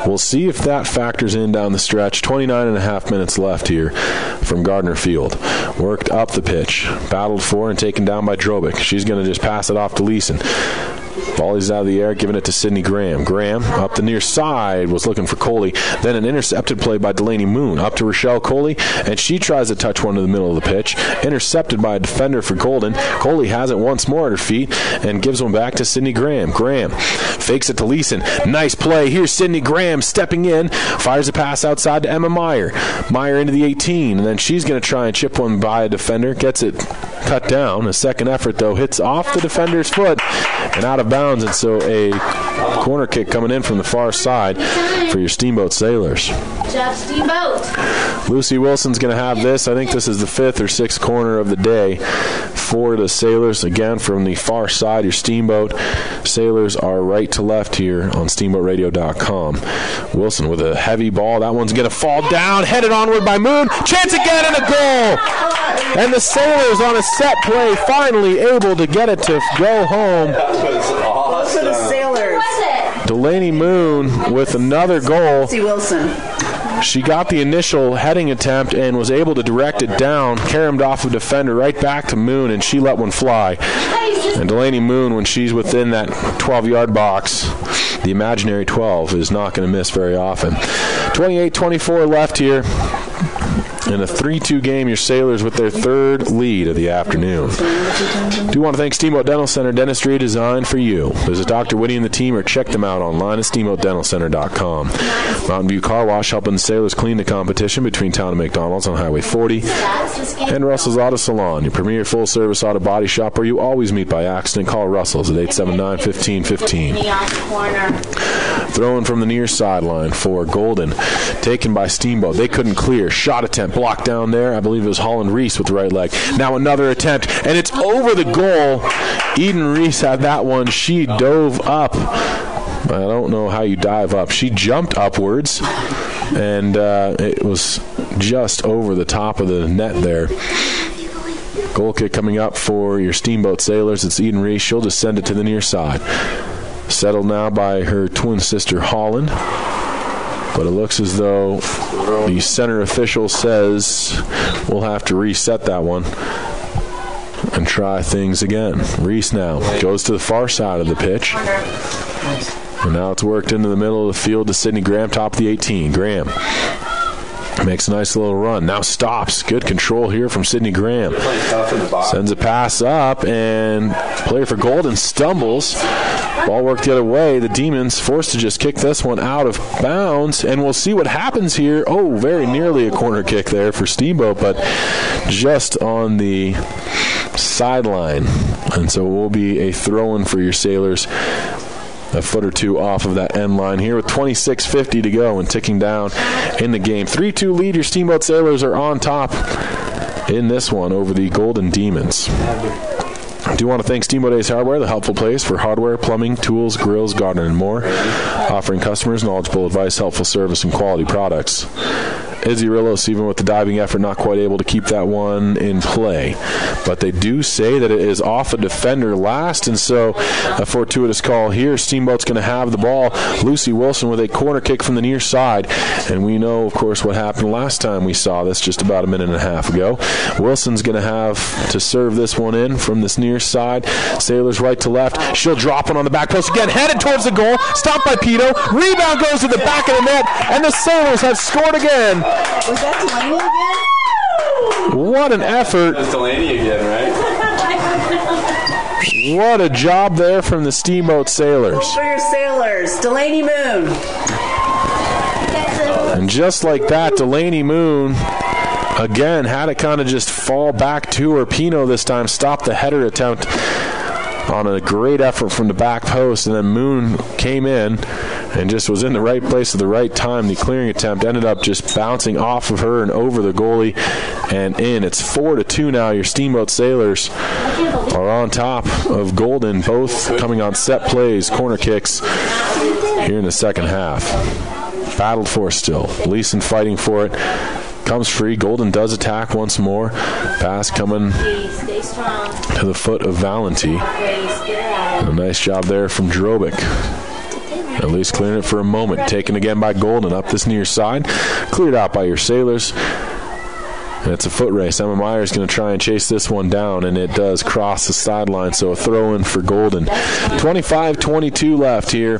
we'll see if that factors in down the stretch. 29 and a half minutes left here from Gardner Field. Worked up the pitch, battled for and taken down by Drobick. She's going to just pass it off to Leeson. Volleys out of the air, giving it to Sydney Graham. Graham up the near side was looking for Coley. Then an intercepted play by Delaney Moon. Up to Rochelle Coley, and she tries to touch one to the middle of the pitch. Intercepted by a defender for Golden. Coley has it once more at her feet and gives one back to Sydney Graham. Graham fakes it to Leeson. Nice play. Here's Sydney Graham stepping in. Fires a pass outside to Emma Meyer. Meyer into the 18, and then she's going to try and chip one by a defender. Gets it cut down. A second effort, though, hits off the defender's foot and out of bounds, and so a corner kick coming in from the far side for your Steamboat Sailors. Good job, Steamboat. Lucy Wilson's going to have this. I think this is the 5th or 6th corner of the day for the Sailors. Again, from the far side, your Steamboat Sailors are right to left here on SteamboatRadio.com. Wilson with a heavy ball. That one's going to fall down. Headed onward by Moon. Chance again and a goal. And the Sailors on a set play finally able to get it to go home. That was awesome. For the Sailors. Delaney Moon with another goal. Lucy Wilson. She got the initial heading attempt and was able to direct it down, caromed off a defender right back to Moon, and she let one fly. And Delaney Moon, when she's within that 12-yard box, the imaginary 12, is not going to miss very often. 28-24 left here. In a 3-2 game, your Sailors with their 3rd lead of the afternoon. Do want to thank Steamboat Dental Center, dentistry designed for you. Visit Dr. Whitty and the team or check them out online at SteamboatDentalCenter.com. Mountain View Car Wash helping the Sailors clean the competition between Town and McDonald's on Highway 40. And Russell's Auto Salon, your premier full-service auto body shop where you always meet by accident. Call Russell's at 879-1515. Throwing from the near sideline for Golden. Taken by Steamboat. They couldn't clear. Shot attempt blocked down there. I believe it was Holland Reese with the right leg. Now another attempt, and it's over the goal. Eden Reese had that one. She dove up. I don't know how you dive up. She jumped upwards, and it was just over the top of the net there. Goal kick coming up for your Steamboat Sailors. It's Eden Reese. She'll just send it to the near side. Settled now by her twin sister Holland. But it looks as though the center official says we'll have to reset that one and try things again. Reese now goes to the far side of the pitch. And now it's worked into the middle of the field to Sydney Graham, top of the 18. Graham makes a nice little run. Now stops. Good control here from Sydney Graham. Sends a pass up, and player for Golden stumbles. Ball worked the other way. The Demons forced to just kick this one out of bounds, and we'll see what happens here. Oh, very nearly a corner kick there for Steamboat, but just on the sideline. And so it will be a throw-in for your Sailors. A foot or two off of that end line here with 26:50 to go and ticking down in the game. 3-2 lead. Your Steamboat Sailors are on top in this one over the Golden Demons. I do want to thank Steamboat Ace Hardware, the helpful place for hardware, plumbing, tools, grills, gardening, and more, offering customers knowledgeable advice, helpful service, and quality products. Izzy Rillos, even with the diving effort, not quite able to keep that one in play. But they do say that it is off a defender last, and so a fortuitous call here. Steamboat's going to have the ball. Lucy Wilson with a corner kick from the near side. And we know, of course, what happened last time we saw this just about a minute and a half ago. Wilson's going to have to serve this one in from this near side. Sailors right to left. She'll drop one on the back post again, headed towards the goal. Stopped by Pito. Rebound goes to the back of the net, and the Sailors have scored again. Was that Delaney again? What an effort. That's Delaney again, right? What a job there from the Steamboat Sailors. For your Sailors, Delaney Moon. And just like that, Delaney Moon again had it kind of just fall back to her. Pino this time stopped the header attempt on a great effort from the back post, and then Moon came in and just was in the right place at the right time. The clearing attempt ended up just bouncing off of her and over the goalie and in. It's 4-2 now. Your Steamboat Sailors are on top of Golden, both coming on set plays, corner kicks here in the second half. Battled for still. Leeson fighting for it. comes free. Golden does attack once more. Pass coming Stay strong. to the foot of Valenti. A nice job there from Drobic. At least clearing it for a moment. Taken again by Golden up this near side. Cleared out by your Sailors. And it's a foot race. Emma Meyer is going to try and chase this one down, and it does cross the sideline, so a throw in for Golden. 25-22 left here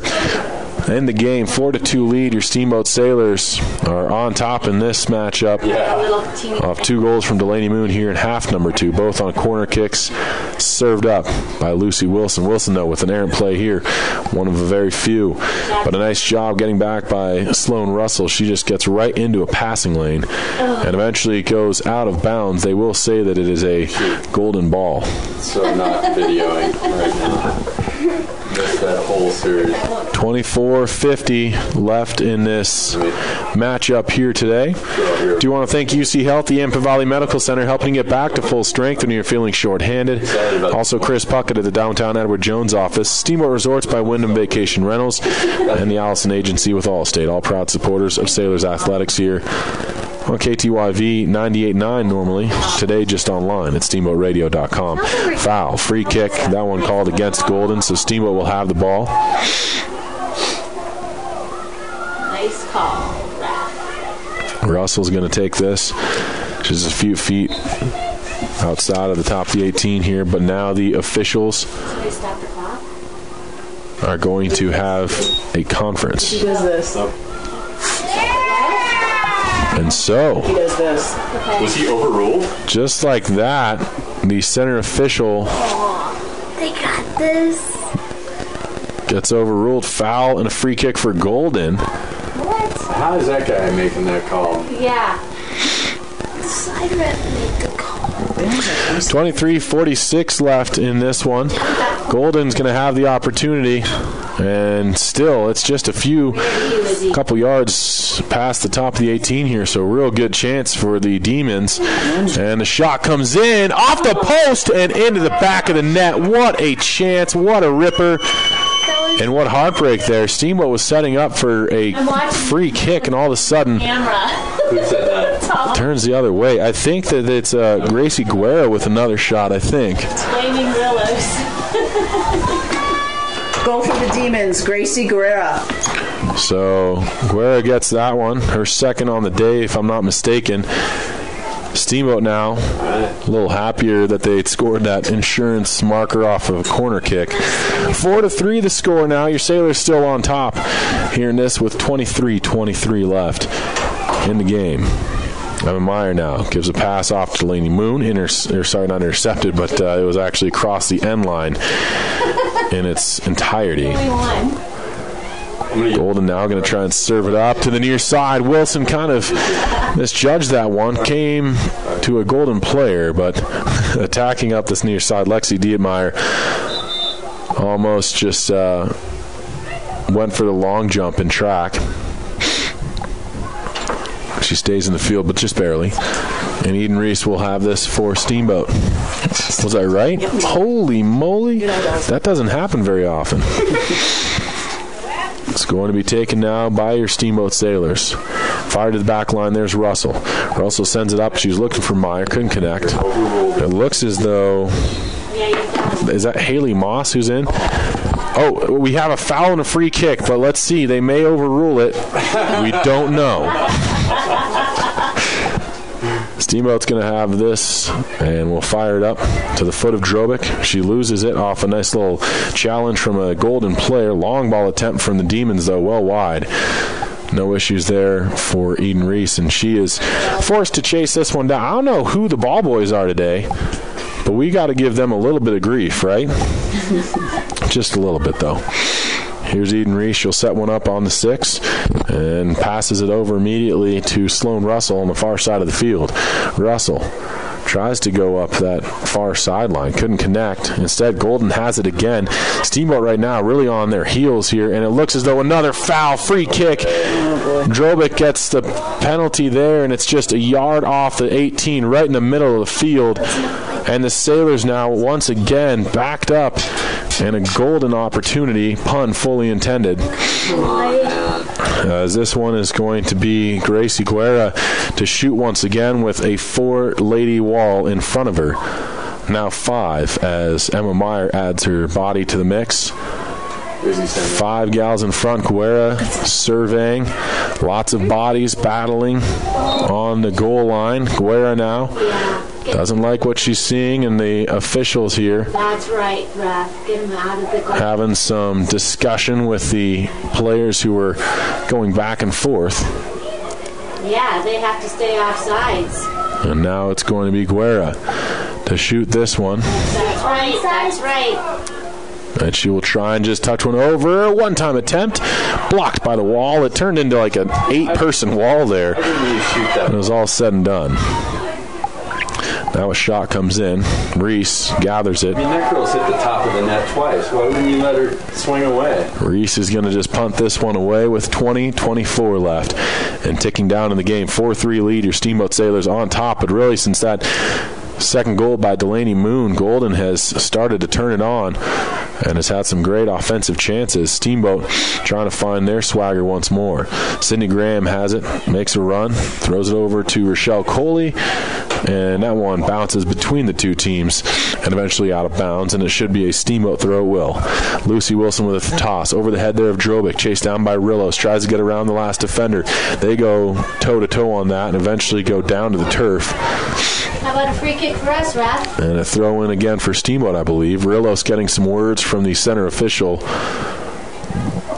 in the game. 4-2 lead. Your Steamboat Sailors are on top in this matchup. Off 2 goals from Delaney Moon here in half number 2, both on corner kicks served up by Lucy Wilson. Wilson, though, with an errant play here, one of a very few. But a nice job getting back by Sloan Russell. She just gets right into a passing lane and eventually goes out of bounds. They will say that it is a Golden ball. So I'm not videoing right now. Missed that whole series. 24-50 left in this matchup here today. Do you want to thank UC Health, the Yampa Valley Medical Center, helping you get back to full strength when you're feeling short-handed. Also, Chris Puckett at the downtown Edward Jones office, Steamboat Resorts by Wyndham Vacation Rentals, and the Allison Agency with Allstate, all proud supporters of Sailors Athletics here on KTYV 98.9 normally. Today just online at steamboatradio.com. Foul, free kick. That one called against Golden, so Steamboat will have the ball. Nice call. Russell's going to take this. She's a few feet outside of the top of the 18 here, but now the officials are going to have a conference. He does this. And so, He does this. Was he overruled? just like that, the center official They got this. gets overruled. Foul and a free kick for Golden. How is that guy making that call? Yeah. The side rep made the call. 23-46 left in this one. Golden's going to have the opportunity, and still, it's just a couple yards past the top of the 18 here, so real good chance for the Demons. And the shot comes in off the post and into the back of the net. What a chance, what a ripper. And what heartbreak there. Steamboat was setting up for a free kick, and all of a sudden Who said that? turns the other way. I think that it's Gracie Guerra with another shot, I think. Flaming Willows. Go for the Demons, Gracie Guerra. So Guerra gets that one, her second on the day, if I'm not mistaken. Steamboat now a little happier that they had scored that insurance marker off of a corner kick. 4-3 the score now. Your Sailors still on top here in this with 23-23 left in the game. Emma Meyer now gives a pass off to Delaney Moon. Not intercepted, but it was actually across the end line in its entirety. Golden now going to try and serve it up to the near side. Wilson kind of misjudged that one. Came to a Golden player, but attacking up this near side, Lexi Dietmeyer almost just went for the long jump in track. She stays in the field, but just barely. And Eden Reese will have this for Steamboat. Was I right? Yep. Holy moly. That doesn't happen very often. It's going to be taken now by your Steamboat Sailors. Fire to the back line. There's Russell. Russell sends it up. She's looking for Meyer. Couldn't connect. It looks as though... Is that Haley Moss who's in? Oh, we have a foul and a free kick, but let's see. They may overrule it. We don't know. Steamboat's going to have this, and we'll fire it up to the foot of Drobic. She loses it off a nice little challenge from a Golden player. Long ball attempt from the Demons, though, well wide. No issues there for Eden Reese, and she is forced to chase this one down. I don't know who the ball boys are today, but we got to give them a little bit of grief, right? Just a little bit, though. Here's Eden Reese. She'll set one up on the 6 and passes it over immediately to Sloan Russell on the far side of the field. Russell tries to go up that far sideline. Couldn't connect. Instead, Golden has it again. Steamboat right now really on their heels here, and it looks as though another foul, free kick. Drobic gets the penalty there, and it's just a yard off the 18, right in the middle of the field. And the Sailors now once again backed up, and a golden opportunity, pun fully intended. As this one is going to be Gracie Guerra to shoot once again with a 4-lady wall in front of her. Now 5 as Emma Meyer adds her body to the mix. 5 gals in front. Guerra surveying. Lots of bodies battling on the goal line. Guerra now doesn't like what she's seeing, and the officials here That's right, Ref. Get him out of the goal. having some discussion with the players who were going back and forth. Yeah, they have to stay off sides. And now it's going to be Guerra to shoot this one. That's right, that's right. And she will try and just touch one over. A one-time attempt. Blocked by the wall. It turned into like an 8-person wall there. It was all said and done. Now a shot comes in. Reese gathers it. I mean, that girl's hit the top of the net twice. Why wouldn't you let her swing away? Reese is going to just punt this one away with 20-24 left. And ticking down in the game. 4-3 lead. Your Steamboat Sailors on top. But really, since that second goal by Delaney Moon, Golden has started to turn it on and has had some great offensive chances. Steamboat trying to find their swagger once more. Sydney Graham has it, makes a run, throws it over to Rochelle Coley, and that one bounces between the two teams and eventually out of bounds, and it should be a Steamboat throw. Will. Lucy Wilson with a toss over the head there of Drobic, chased down by Rillos, tries to get around the last defender. They go toe-to-toe on that and eventually go down to the turf. How about a free kick for us, Ref? And a throw in again for Steamboat, I believe. Rillos getting some words from the center official.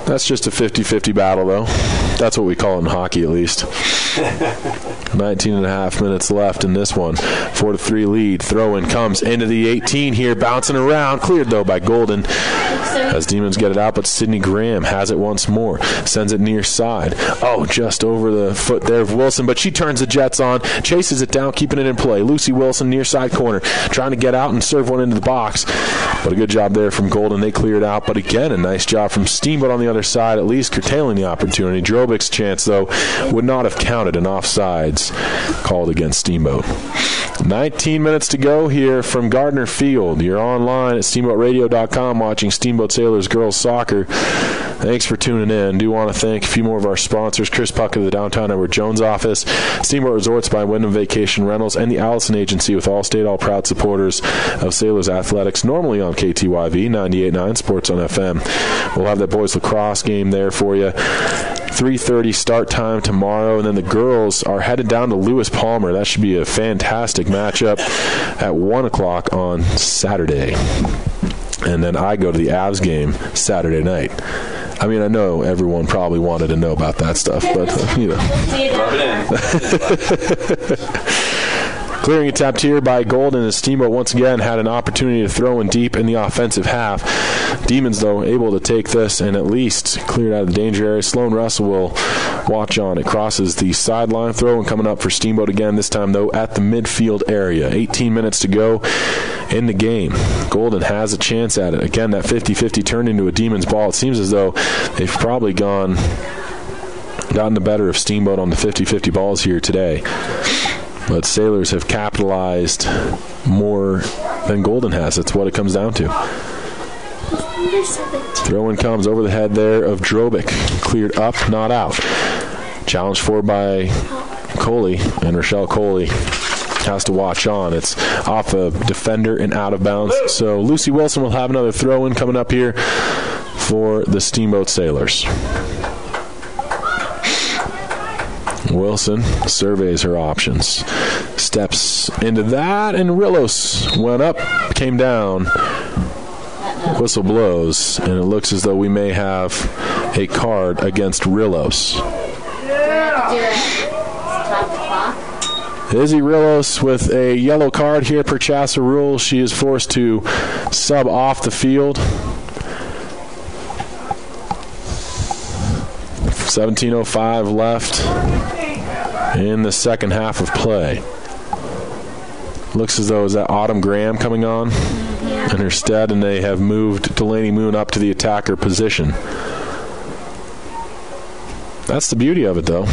That's just a 50-50 battle, though. That's what we call it in hockey, at least. 19 and a half minutes left in this one. 4-3 lead. Throw in comes into the 18 here, bouncing around. Cleared, though, by Golden as Demons get it out, but Sydney Graham has it once more. Sends it near side. Oh, just over the foot there of Wilson, but she turns the Jets on, chases it down, keeping it in play. Lucy Wilson near side corner, trying to get out and serve one into the box. But a good job there from Golden. They clear it out, but again, a nice job from Steamboat on the other side, at least curtailing the opportunity. Drobic's chance, though, would not have counted, an offsides called against Steamboat. 19 minutes to go here from Gardner Field. You're online at steamboatradio.com watching Steamboat Sailors Girls Soccer. Thanks for tuning in. Do want to thank a few more of our sponsors: Chris Puck of the Downtown Edward Jones office, Steamboat Resorts by Wyndham Vacation Rentals, and the Allison Agency, with Allstate, all proud supporters of Sailors Athletics, normally on KTYV 98.9 Sports on FM. We'll have that boys lacrosse game there for you. 3:30 start time tomorrow, and then the girls are headed down to Lewis Palmer. That should be a fantastic matchup at 1 o'clock on Saturday. And then I go to the Avs game Saturday night. I mean, I know everyone probably wanted to know about that stuff, but, you know. Clearing attempt here by Golden as Steamboat once again had an opportunity to throw in deep in the offensive half. Demons, though, able to take this and at least clear it out of the danger area. Sloan Russell will watch on. It crosses the sideline. Throw and coming up for Steamboat again, this time, though, at the midfield area. 18 minutes to go in the game. Golden has a chance at it. Again, that 50-50 turned into a Demons ball. It seems as though they've probably gotten the better of Steamboat on the 50-50 balls here today. But Sailors have capitalized more than Golden has. That's what it comes down to. Throw-in comes over the head there of Drobic. Cleared up, not out. Challenged for by Coley, and Rochelle Coley has to watch on. It's off a defender and out of bounds. So Lucy Wilson will have another throw-in coming up here for the Steamboat Sailors. Wilson surveys her options. Steps into that, and Rillos went up, came down. Whistle blows, and it looks as though we may have a card against Rillos. Izzy Rillos with a yellow card here per CHASA rule. She is forced to sub off the field. 17:05 left in the second half of play. Looks as though is that Autumn Graham coming on in her stead, and they have moved Delaney Moon up to the attacker position. That's the beauty of it, though.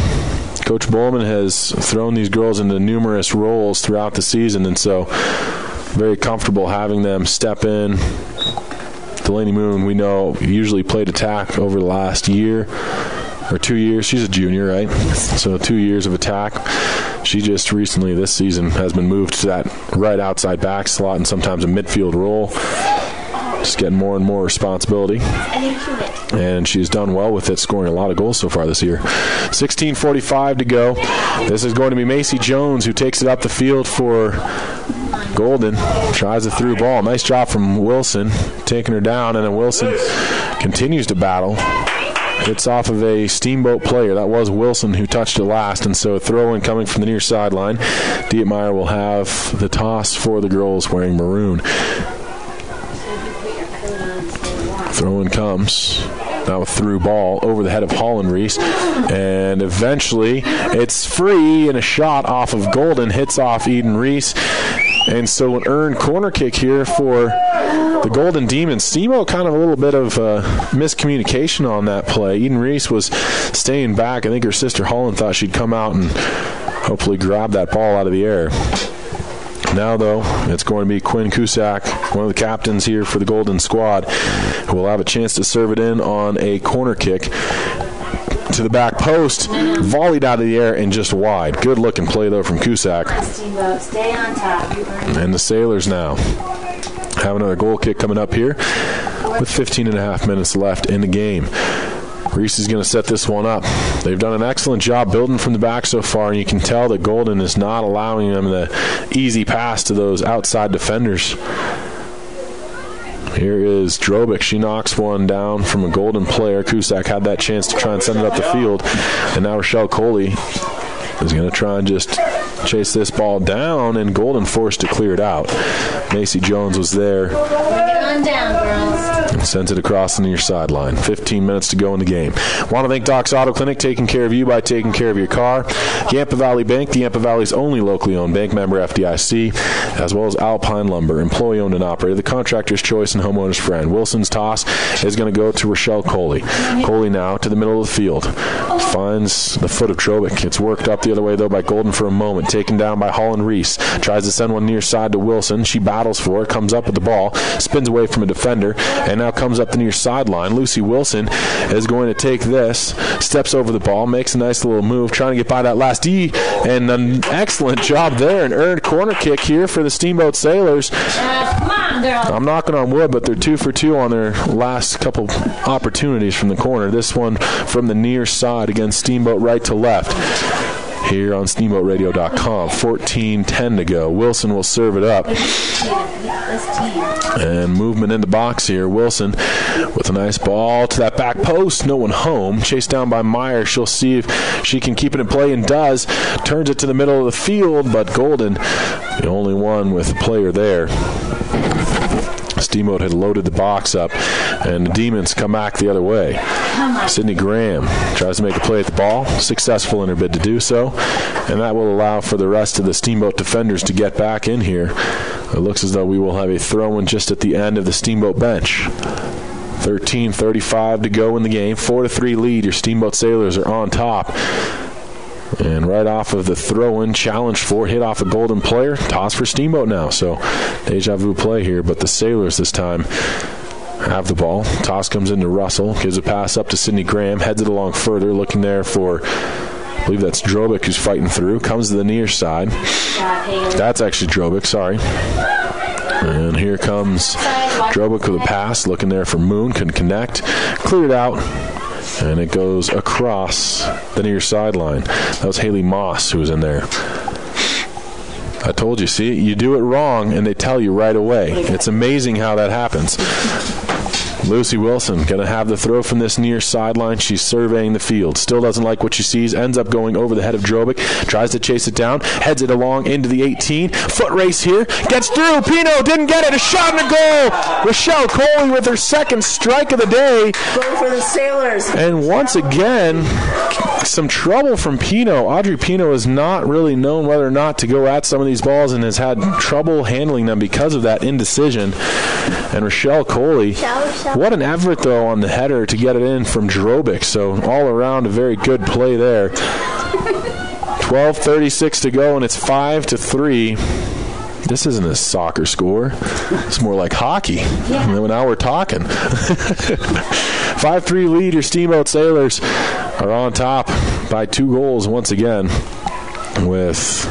Coach Bowman has thrown these girls into numerous roles throughout the season, and so very comfortable having them step in. Delaney Moon, we know, usually played attack over the last year or 2 years. She's a junior, right? So 2 years of attack. She just recently this season has been moved to that right outside back slot and sometimes a midfield role. Just getting more and more responsibility. And she's done well with it, scoring a lot of goals so far this year. 16:45 to go. This is going to be Macy Jones who takes it up the field for Golden. Tries a through ball. Nice job from Wilson, taking her down, and then Wilson continues to battle. Hits off of a Steamboat player. That was Wilson who touched it last, and so a throw-in coming from the near sideline. Dietmeyer will have the toss for the girls wearing maroon. Throw-in comes. Now a through ball over the head of Holland Reese. And eventually it's free, and a shot off of Golden hits off Eden Reese. And so an earned corner kick here for the Golden Demons. Steamboat kind of a little bit of miscommunication on that play. Eden Reese was staying back. I think her sister Holland thought she'd come out and hopefully grab that ball out of the air. Now, though, it's going to be Quinn Cusack, one of the captains here for the Golden squad, who will have a chance to serve it in on a corner kick to the back post, volleyed out of the air and just wide. Good looking play, though, from Cusack. Stay on top. And the Sailors now have another goal kick coming up here with 15 and a half minutes left in the game. Reese is going to set this one up. They've done an excellent job building from the back so far, and you can tell that Golden is not allowing them the easy pass to those outside defenders. Here is Drobick. She knocks one down from a Golden player. Cusack had that chance to try and send it up the field, and now Rochelle Coley is going to try and just chase this ball down, and Golden forced to clear it out. Macy Jones was there. Get on down, girls. And sends it across the near sideline. 15 minutes to go in the game. Want to thank Doc's Auto Clinic, taking care of you by taking care of your car. Yampa Valley Bank, the Yampa Valley's only locally owned bank, member FDIC, as well as Alpine Lumber, employee owned and operated, the contractor's choice and homeowner's friend. Wilson's toss is going to go to Rochelle Coley. Coley now to the middle of the field. Finds the foot of Drobick. It's worked up the other way, though, by Golden for a moment. Taken down by Holland Reese. Tries to send one near side to Wilson. She battles for it, comes up with the ball, spins away from a defender, and now comes up the near sideline. Lucy Wilson is going to take this, steps over the ball, makes a nice little move, trying to get by that last D, and an excellent job there. An earned corner kick here for the Steamboat Sailors. Come on, girl. I'm knocking on wood, but they're 2 for 2 on their last couple opportunities from the corner. This one from the near side against Steamboat right to left. Here on SteamboatRadio.com. 14:10 to go. Wilson will serve it up. And movement in the box here. Wilson with a nice ball to that back post. No one home. Chased down by Meyer. She'll see if she can keep it in play, and does. Turns it to the middle of the field, but Golden, the only one with a player there. Steamboat had loaded the box up, and the Demons come back the other way. Sydney Graham tries to make a play at the ball, successful in her bid to do so, and that will allow for the rest of the Steamboat defenders to get back in here. It looks as though we will have a throw-in just at the end of the Steamboat bench. 13:35 to go in the game. 4-3 lead. Your Steamboat Sailors are on top. And right off of the throw-in, challenge for, hit off a Golden player, toss for Steamboat now. So deja vu play here, but the Sailors this time have the ball. Toss comes into Russell, gives a pass up to Sydney Graham, heads it along further, looking there for, I believe that's Drobick who's fighting through, comes to the near side. That's actually Drobick, sorry. And here comes Drobick with a pass, looking there for Moon, couldn't connect, cleared out. And it goes across the near sideline. That was Haley Moss who was in there. I told you, see, you do it wrong and they tell you right away. It's amazing how that happens. Lucy Wilson going to have the throw from this near sideline. She's surveying the field. Still doesn't like what she sees. Ends up going over the head of Drobick. Tries to chase it down. Heads it along into the 18. Foot race here. Gets through. Pino didn't get it. A shot and a goal. Rochelle Coley with her second strike of the day. Goal for the Sailors. And once again, some trouble from Pino. Audrey Pino is not really known whether or not to go at some of these balls and has had trouble handling them because of that indecision. And Rochelle Coley, what an effort, though, on the header to get it in from Drobick. So all around, a very good play there. 12:36 to go, and it's 5-3. This isn't a soccer score. It's more like hockey. Yeah. Now we're talking. 5-3 lead. Your Steamboat Sailors are on top by 2 goals once again, with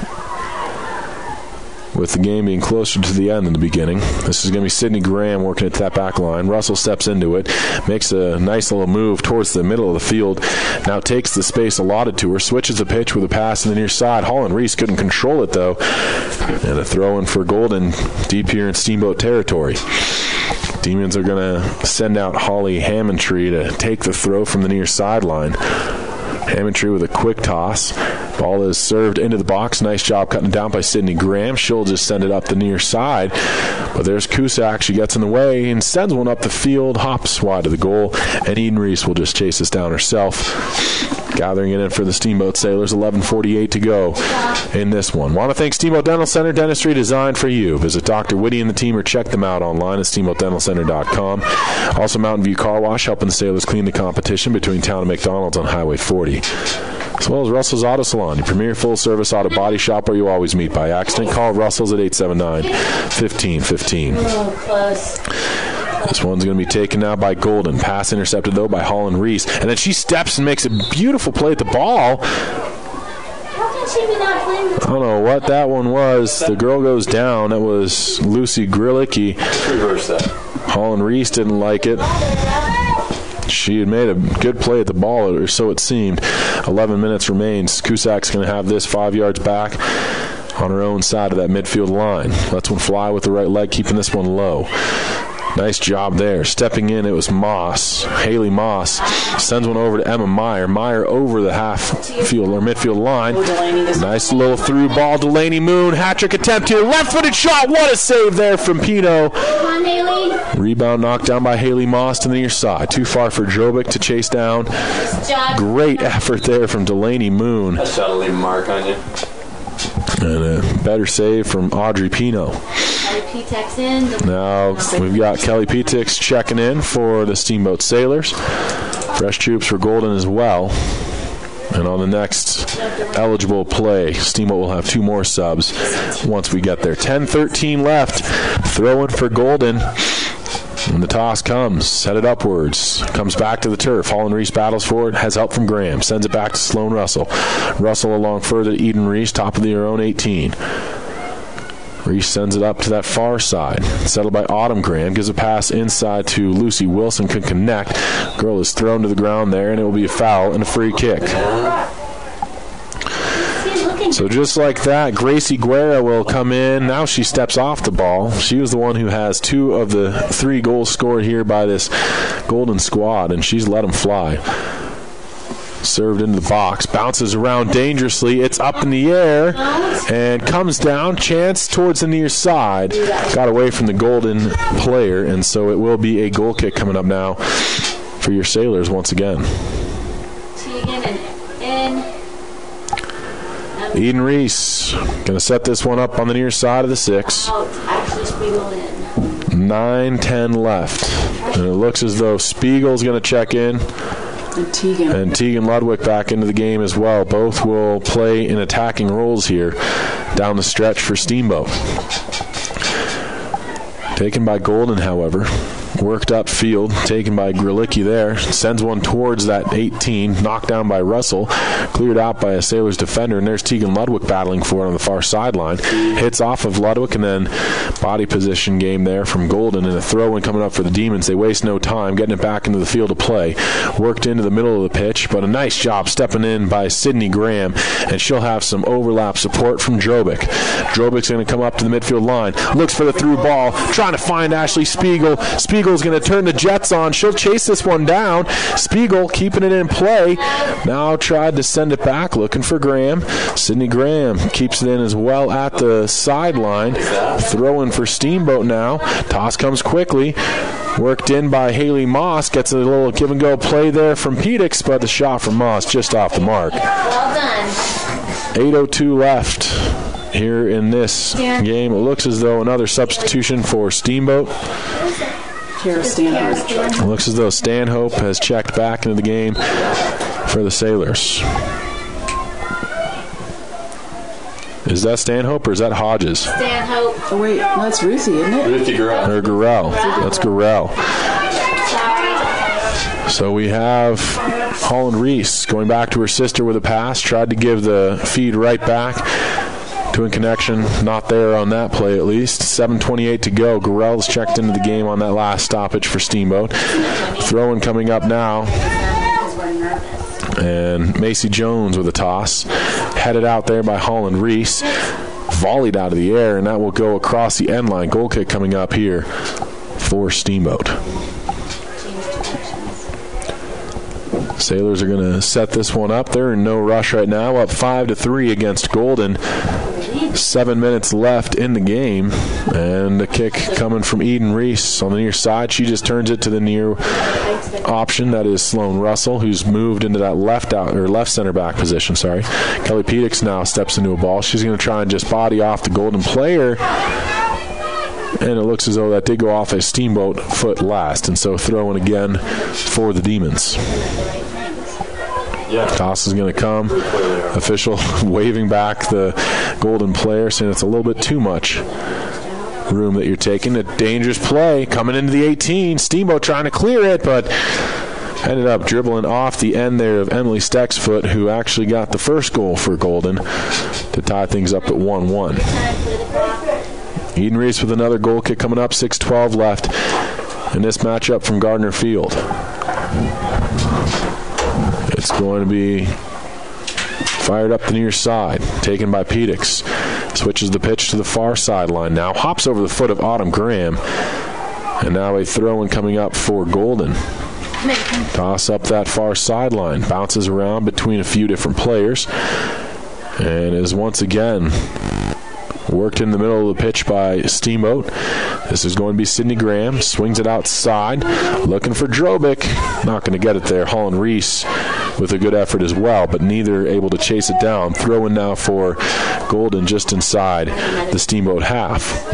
the game being closer to the end than the beginning. This is going to be Sydney Graham working at that back line. Russell steps into it, makes a nice little move towards the middle of the field, now takes the space allotted to her, switches the pitch with a pass in the near side. Holland Reese couldn't control it, though, and a throw in for Golden deep here in Steamboat territory. Demons are going to send out Holly Hammondtree to take the throw from the near sideline. Hammondtree with a quick toss. Ball is served into the box. Nice job cutting it down by Sydney Graham. She'll just send it up the near side. But there's Cusack. She gets in the way and sends one up the field, hops wide of the goal. And Eden Reese will just chase this down herself. Gathering it in for the Steamboat Sailors. 11:48 to go in this one. Want to thank Steamboat Dental Center, dentistry designed for you. Visit Dr. Whitty and the team or check them out online at steamboatdentalcenter.com. Also, Mountain View Car Wash helping the Sailors clean the competition between town and McDonald's on Highway 40. As well as Russell's Auto Salon, your premier full-service auto body shop where you always meet by accident. Call Russell's at 879-1515. Oh, close. This one's going to be taken now by Golden. Pass intercepted, though, by Holland Reese. And then she steps and makes a beautiful play at the ball. How can she be not playing the I don't know what that one was. The girl goes down. That was Lucy Grillicki. Reverse that. Holland Reese didn't like it. She had made a good play at the ball, or so it seemed. 11 minutes remains. Cusack's going to have this 5 yards back on her own side of that midfield line. Lets one fly with the right leg, keeping this one low. Nice job there. Stepping in, it was Moss. Haley Moss sends one over to Emma Meyer. Meyer over the half field or midfield line. Nice little through ball. Delaney Moon, hat-trick attempt here. Left-footed shot. What a save there from Pino. Come on, Haley. Rebound knocked down by Haley Moss to the near side. Too far for Jovic to chase down. Great effort there from Delaney Moon. I shot a leave mark on you. And a better save from Audrey Pino. P-Tex in. Now we've got Kelly P-Tex checking in for the Steamboat Sailors. Fresh troops for Golden as well. And on the next eligible play, Steamboat will have 2 more subs once we get there. 10-13 left. Throw in for Golden. And the toss comes, headed upwards, comes back to the turf. Holland Reese battles for it, has help from Graham, sends it back to Sloan Russell. Russell along further to Eden Reese, top of their own 18. Reese sends it up to that far side. Settled by Autumn Graham. Gives a pass inside to Lucy Wilson. Can connect. Girl is thrown to the ground there, and it will be a foul and a free kick. So just like that, Gracie Guerra will come in. Now she steps off the ball. She was the one who has 2 of the 3 goals scored here by this Golden squad, and she's let them fly. Served into the box, bounces around dangerously. It's up in the air and comes down. Chance towards the near side. Got away from the Golden player, and so it will be a goal kick coming up now for your Sailors once again. Tegan and Eden Reese going to set this one up on the near side of the 6. Actually, Spiegel in. 9-10 left. And it looks as though Spiegel's going to check in. And Tegan Ludwig back into the game as well. Both will play in attacking roles here down the stretch for Steamboat. Taken by Golden, however. Worked up field, taken by Grillicki there. Sends one towards that 18, knocked down by Russell. Cleared out by a Sailors defender, and there's Tegan Ludwig battling for it on the far sideline. Hits off of Ludwig, and then body position game there from Golden, and a throw-in coming up for the Demons. They waste no time getting it back into the field of play. Worked into the middle of the pitch, but a nice job stepping in by Sydney Graham, and she'll have some overlap support from Drobic. Drobic's going to come up to the midfield line. Looks for the through ball, trying to find Ashley Spiegel. Spiegel's going to turn the Jets on. She'll chase this one down. Spiegel keeping it in play. Now tried to send it back, looking for Graham. Sydney Graham keeps it in as well at the sideline. Throw-in for Steamboat now. Toss comes quickly. Worked in by Haley Moss. Gets a little give-and-go play there from P-Tex, but the shot from Moss just off the mark. Well done. 8:02 left here in this game. It looks as though another substitution for Steamboat. It looks as though Stanhope has checked back into the game for the Sailors. Is that Stanhope or is that Hodges? Stanhope. Oh, wait. No, that's Ruthie, isn't it? Ruthie Gurrell. Or Gurrell. That's Gurrell. So we have Holland Reese going back to her sister with a pass. Tried to give the feed right back. Twin connection not there on that play at least. 7:28 to go. Gurrell's checked into the game on that last stoppage for Steamboat. Throwing coming up now. And Macy Jones with a toss. Headed out there by Holland Reese. Volleyed out of the air, and that will go across the end line. Goal kick coming up here for Steamboat. Sailors are going to set this one up. They're in no rush right now. Up 5-3 against Golden. 7 minutes left in the game. And a kick coming from Eden Reese on the near side. She just turns it to the near option. That is Sloan Russell, who's moved into that left center back position. Sorry. Kelly Pedix now steps into a ball. She's going to try and just body off the Golden player. And it looks as though that did go off a Steamboat foot last. And so throwing again for the Demons. Toss is going to come. Official waving back the Golden player, saying it's a little bit too much room that you're taking. A dangerous play coming into the 18. Steamboat trying to clear it, but ended up dribbling off the end there of Emily Stexfoot, who actually got the first goal for Golden to tie things up at 1-1. Eden Reese with another goal kick coming up. 6:12 left in this matchup from Gardner Field. It's going to be fired up the near side, taken by Pedix. Switches the pitch to the far sideline now. Hops over the foot of Autumn Graham. And now a throw-in coming up for Golden. Toss up that far sideline. Bounces around between a few different players. And is once again worked in the middle of the pitch by Steamboat. This is going to be Sydney Graham. Swings it outside. Looking for Drobick. Not going to get it there. Holland Reese with a good effort as well, but neither able to chase it down. Throw in now for Golden just inside the Steamboat half.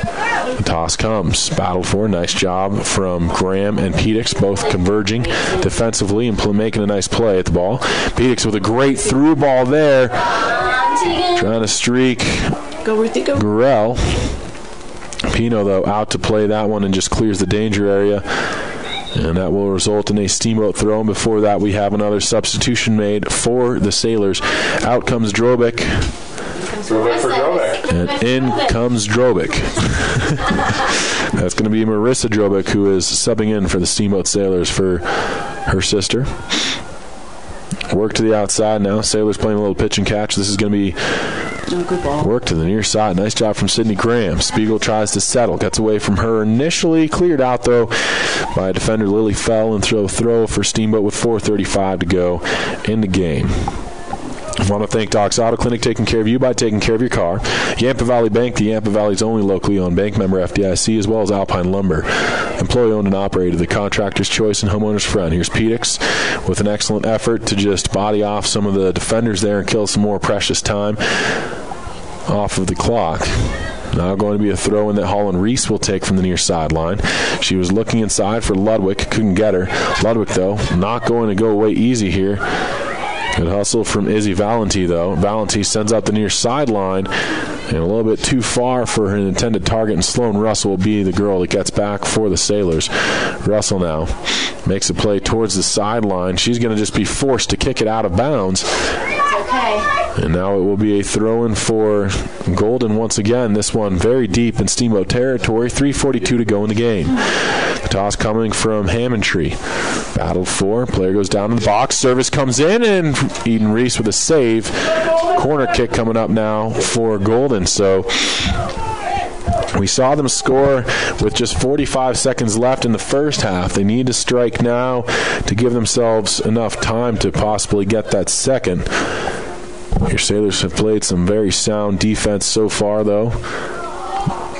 The toss comes. Battle for. Nice job from Graham and Pedix, both converging defensively and making a nice play at the ball. Pedix with a great through ball there. Trying to streak. Go, Ruthie, go. Gurrell. Pino, though, out to play that one and just clears the danger area. And that will result in a Steamboat throw. And before that, we have another substitution made for the Sailors. Out comes Drobick. Drobick for Drobick. And in comes Drobick. That's going to be Marissa Drobick, who is subbing in for the Steamboat Sailors for her sister. Work to the outside now. Sailors playing a little pitch and catch. This is going to be work to the near side. Nice job from Sydney Graham. Spiegel tries to settle. Gets away from her initially. Cleared out, though, by defender Lily Fell. And throw for Steamboat with 4:35 to go in the game. I want to thank Doc's Auto Clinic, taking care of you by taking care of your car. Yampa Valley Bank, the Yampa Valley's only locally owned bank, member FDIC, as well as Alpine Lumber. Employee owned and operated, the contractor's choice and homeowner's friend. Here's Pedix with an excellent effort to just body off some of the defenders there and kill some more precious time off of the clock. Now going to be a throw-in that Holland Reese will take from the near sideline. She was looking inside for Ludwig, couldn't get her. Ludwig, though, not going to go away easy here. Good hustle from Izzy Valenti, though. Valenti sends out the near sideline, and a little bit too far for her intended target, and Sloan Russell will be the girl that gets back for the Sailors. Russell now makes a play towards the sideline. She's going to just be forced to kick it out of bounds. And now it will be a throw-in for Golden once again. This one very deep in Steamboat territory. 3:42 to go in the game. The toss coming from Hammondtree. Battled for. Player goes down in the box. Service comes in, and Eden Reese with a save. Corner kick coming up now for Golden. So we saw them score with just 45 seconds left in the first half. They need to strike now to give themselves enough time to possibly get that second. Your Sailors have played some very sound defense so far, though.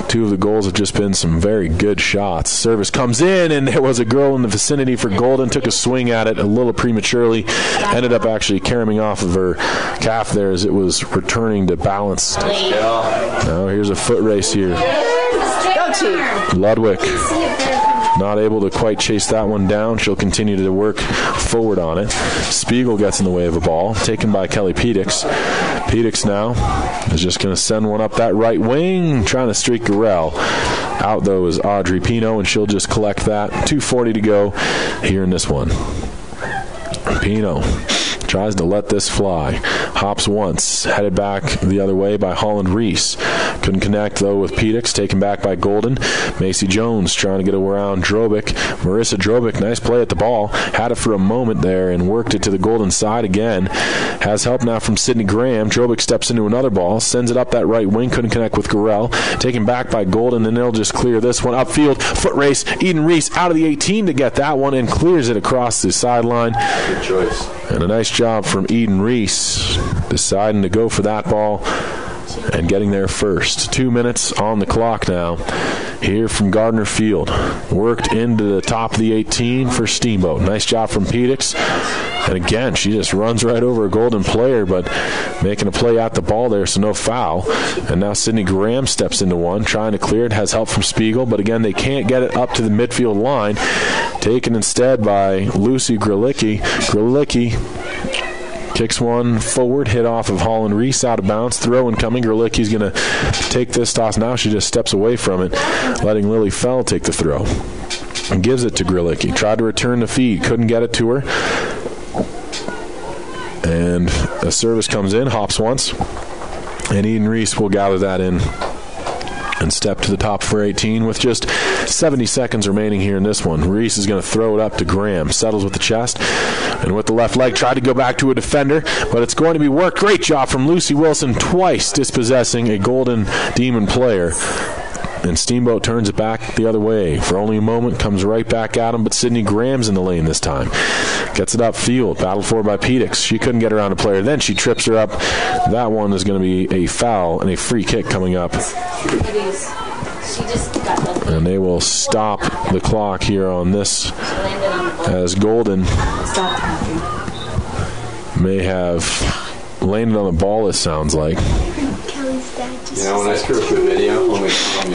Two of the goals have just been some very good shots. Service comes in, and there was a girl in the vicinity for Golden. Took a swing at it a little prematurely. Ended up actually carrying off of her calf there as it was returning to balance. Now here's a foot race here. Go team. Ludwig not able to quite chase that one down. She'll continue to work forward on it. Spiegel gets in the way of a ball, taken by Kelly Pedix. Pedix now is just going to send one up that right wing, trying to streak Gorell. Out, though, is Audrey Pino, and she'll just collect that. 2:40 to go here in this one. Pino tries to let this fly. Hops once, headed back the other way by Holland Reese. Couldn't connect, though, with Pedix, taken back by Golden. Macy Jones trying to get around Drobick. Marissa Drobick, nice play at the ball. Had it for a moment there and worked it to the Golden side again. Has help now from Sydney Graham. Drobick steps into another ball, sends it up that right wing, couldn't connect with Gorell. Taken back by Golden, and they'll just clear this one upfield. Foot race, Eden Reese out of the 18 to get that one and clears it across the sideline. Good choice. And a nice job from Eden Reese, deciding to go for that ball and getting there first. 2 minutes on the clock now here from Gardner Field. Worked into the top of the 18 for Steamboat. Nice job from Pedix. And again, she just runs right over a Golden player, but making a play at the ball there, so no foul. And now Sydney Graham steps into one, trying to clear it, has help from Spiegel, but again, they can't get it up to the midfield line. Taken instead by Lucy Grilicki. Grilicki kicks one forward, hit off of Holland Reese, out of bounds. Throw incoming. Grilicki's going to take this toss. Now she just steps away from it, letting Lily Fell take the throw. And gives it to Grilicki. Tried to return the feed. Couldn't get it to her. And a service comes in. Hops once. And Eden Reese will gather that in and step to the top for 18 with just 70 seconds remaining here in this one. Reese is going to throw it up to Graham. Settles with the chest. And with the left leg, tried to go back to a defender, but it's going to be worked. Great job from Lucy Wilson, twice dispossessing a Golden Demon player. And Steamboat turns it back the other way for only a moment, comes right back at him, but Sydney Graham's in the lane this time. Gets it upfield, battled for by Pedix. She couldn't get around a player. Then she trips her up. That one is going to be a foul and a free kick coming up. And they will stop the clock here on this as Golden may have landed on the ball, it sounds like. You know, when I screw up the video, only when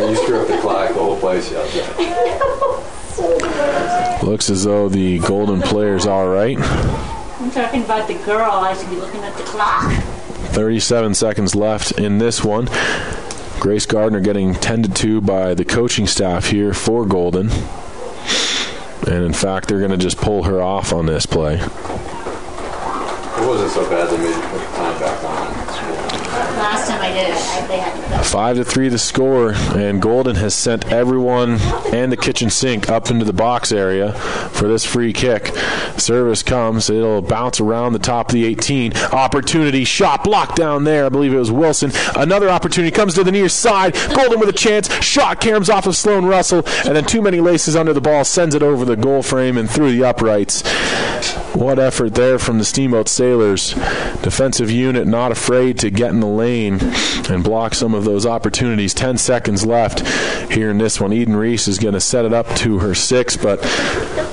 you screw up the clock, the whole place yells at it. Looks as though the Golden player's all right. I'm talking about the girl. I should be looking at the clock. 37 seconds left in this one. Grace Gardner getting tended to by the coaching staff here for Golden. And in fact, they're going to just pull her off on this play. It wasn't so bad they made you put the time back on. Last time I did it, they had to 5-3 the score, and Golden has sent everyone and the kitchen sink up into the box area for this free kick. Service comes. It'll bounce around the top of the 18. Opportunity, shot blocked down there. I believe it was Wilson. Another opportunity comes to the near side. Golden with a chance. Shot caroms off of Sloan Russell, and then too many laces under the ball. Sends it over the goal frame and through the uprights. What effort there from the Steamboat Sailors. Defensive unit not afraid to get in the lane and block some of those opportunities. 10 seconds left here in this one. Eden Reese is going to set it up to her 6, but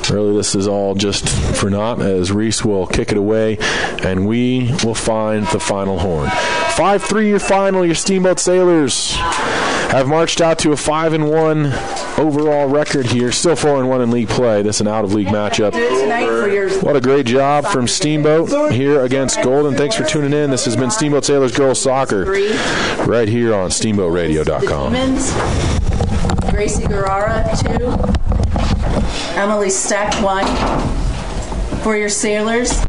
really this is all just for naught as Reese will kick it away and we will find the final horn. 5-3 your final. Your Steamboat Sailors have marched out to a 5-1 overall record here. Still 4-1 in league play. This is an out-of-league matchup. What a great job from Steamboat here against Golden. Thanks for tuning in. This has been Steamboat Sailors Girls Soccer right here on SteamboatRadio.com. Gracie Guerrara, 2. Emily Steck, 1. For your Sailors,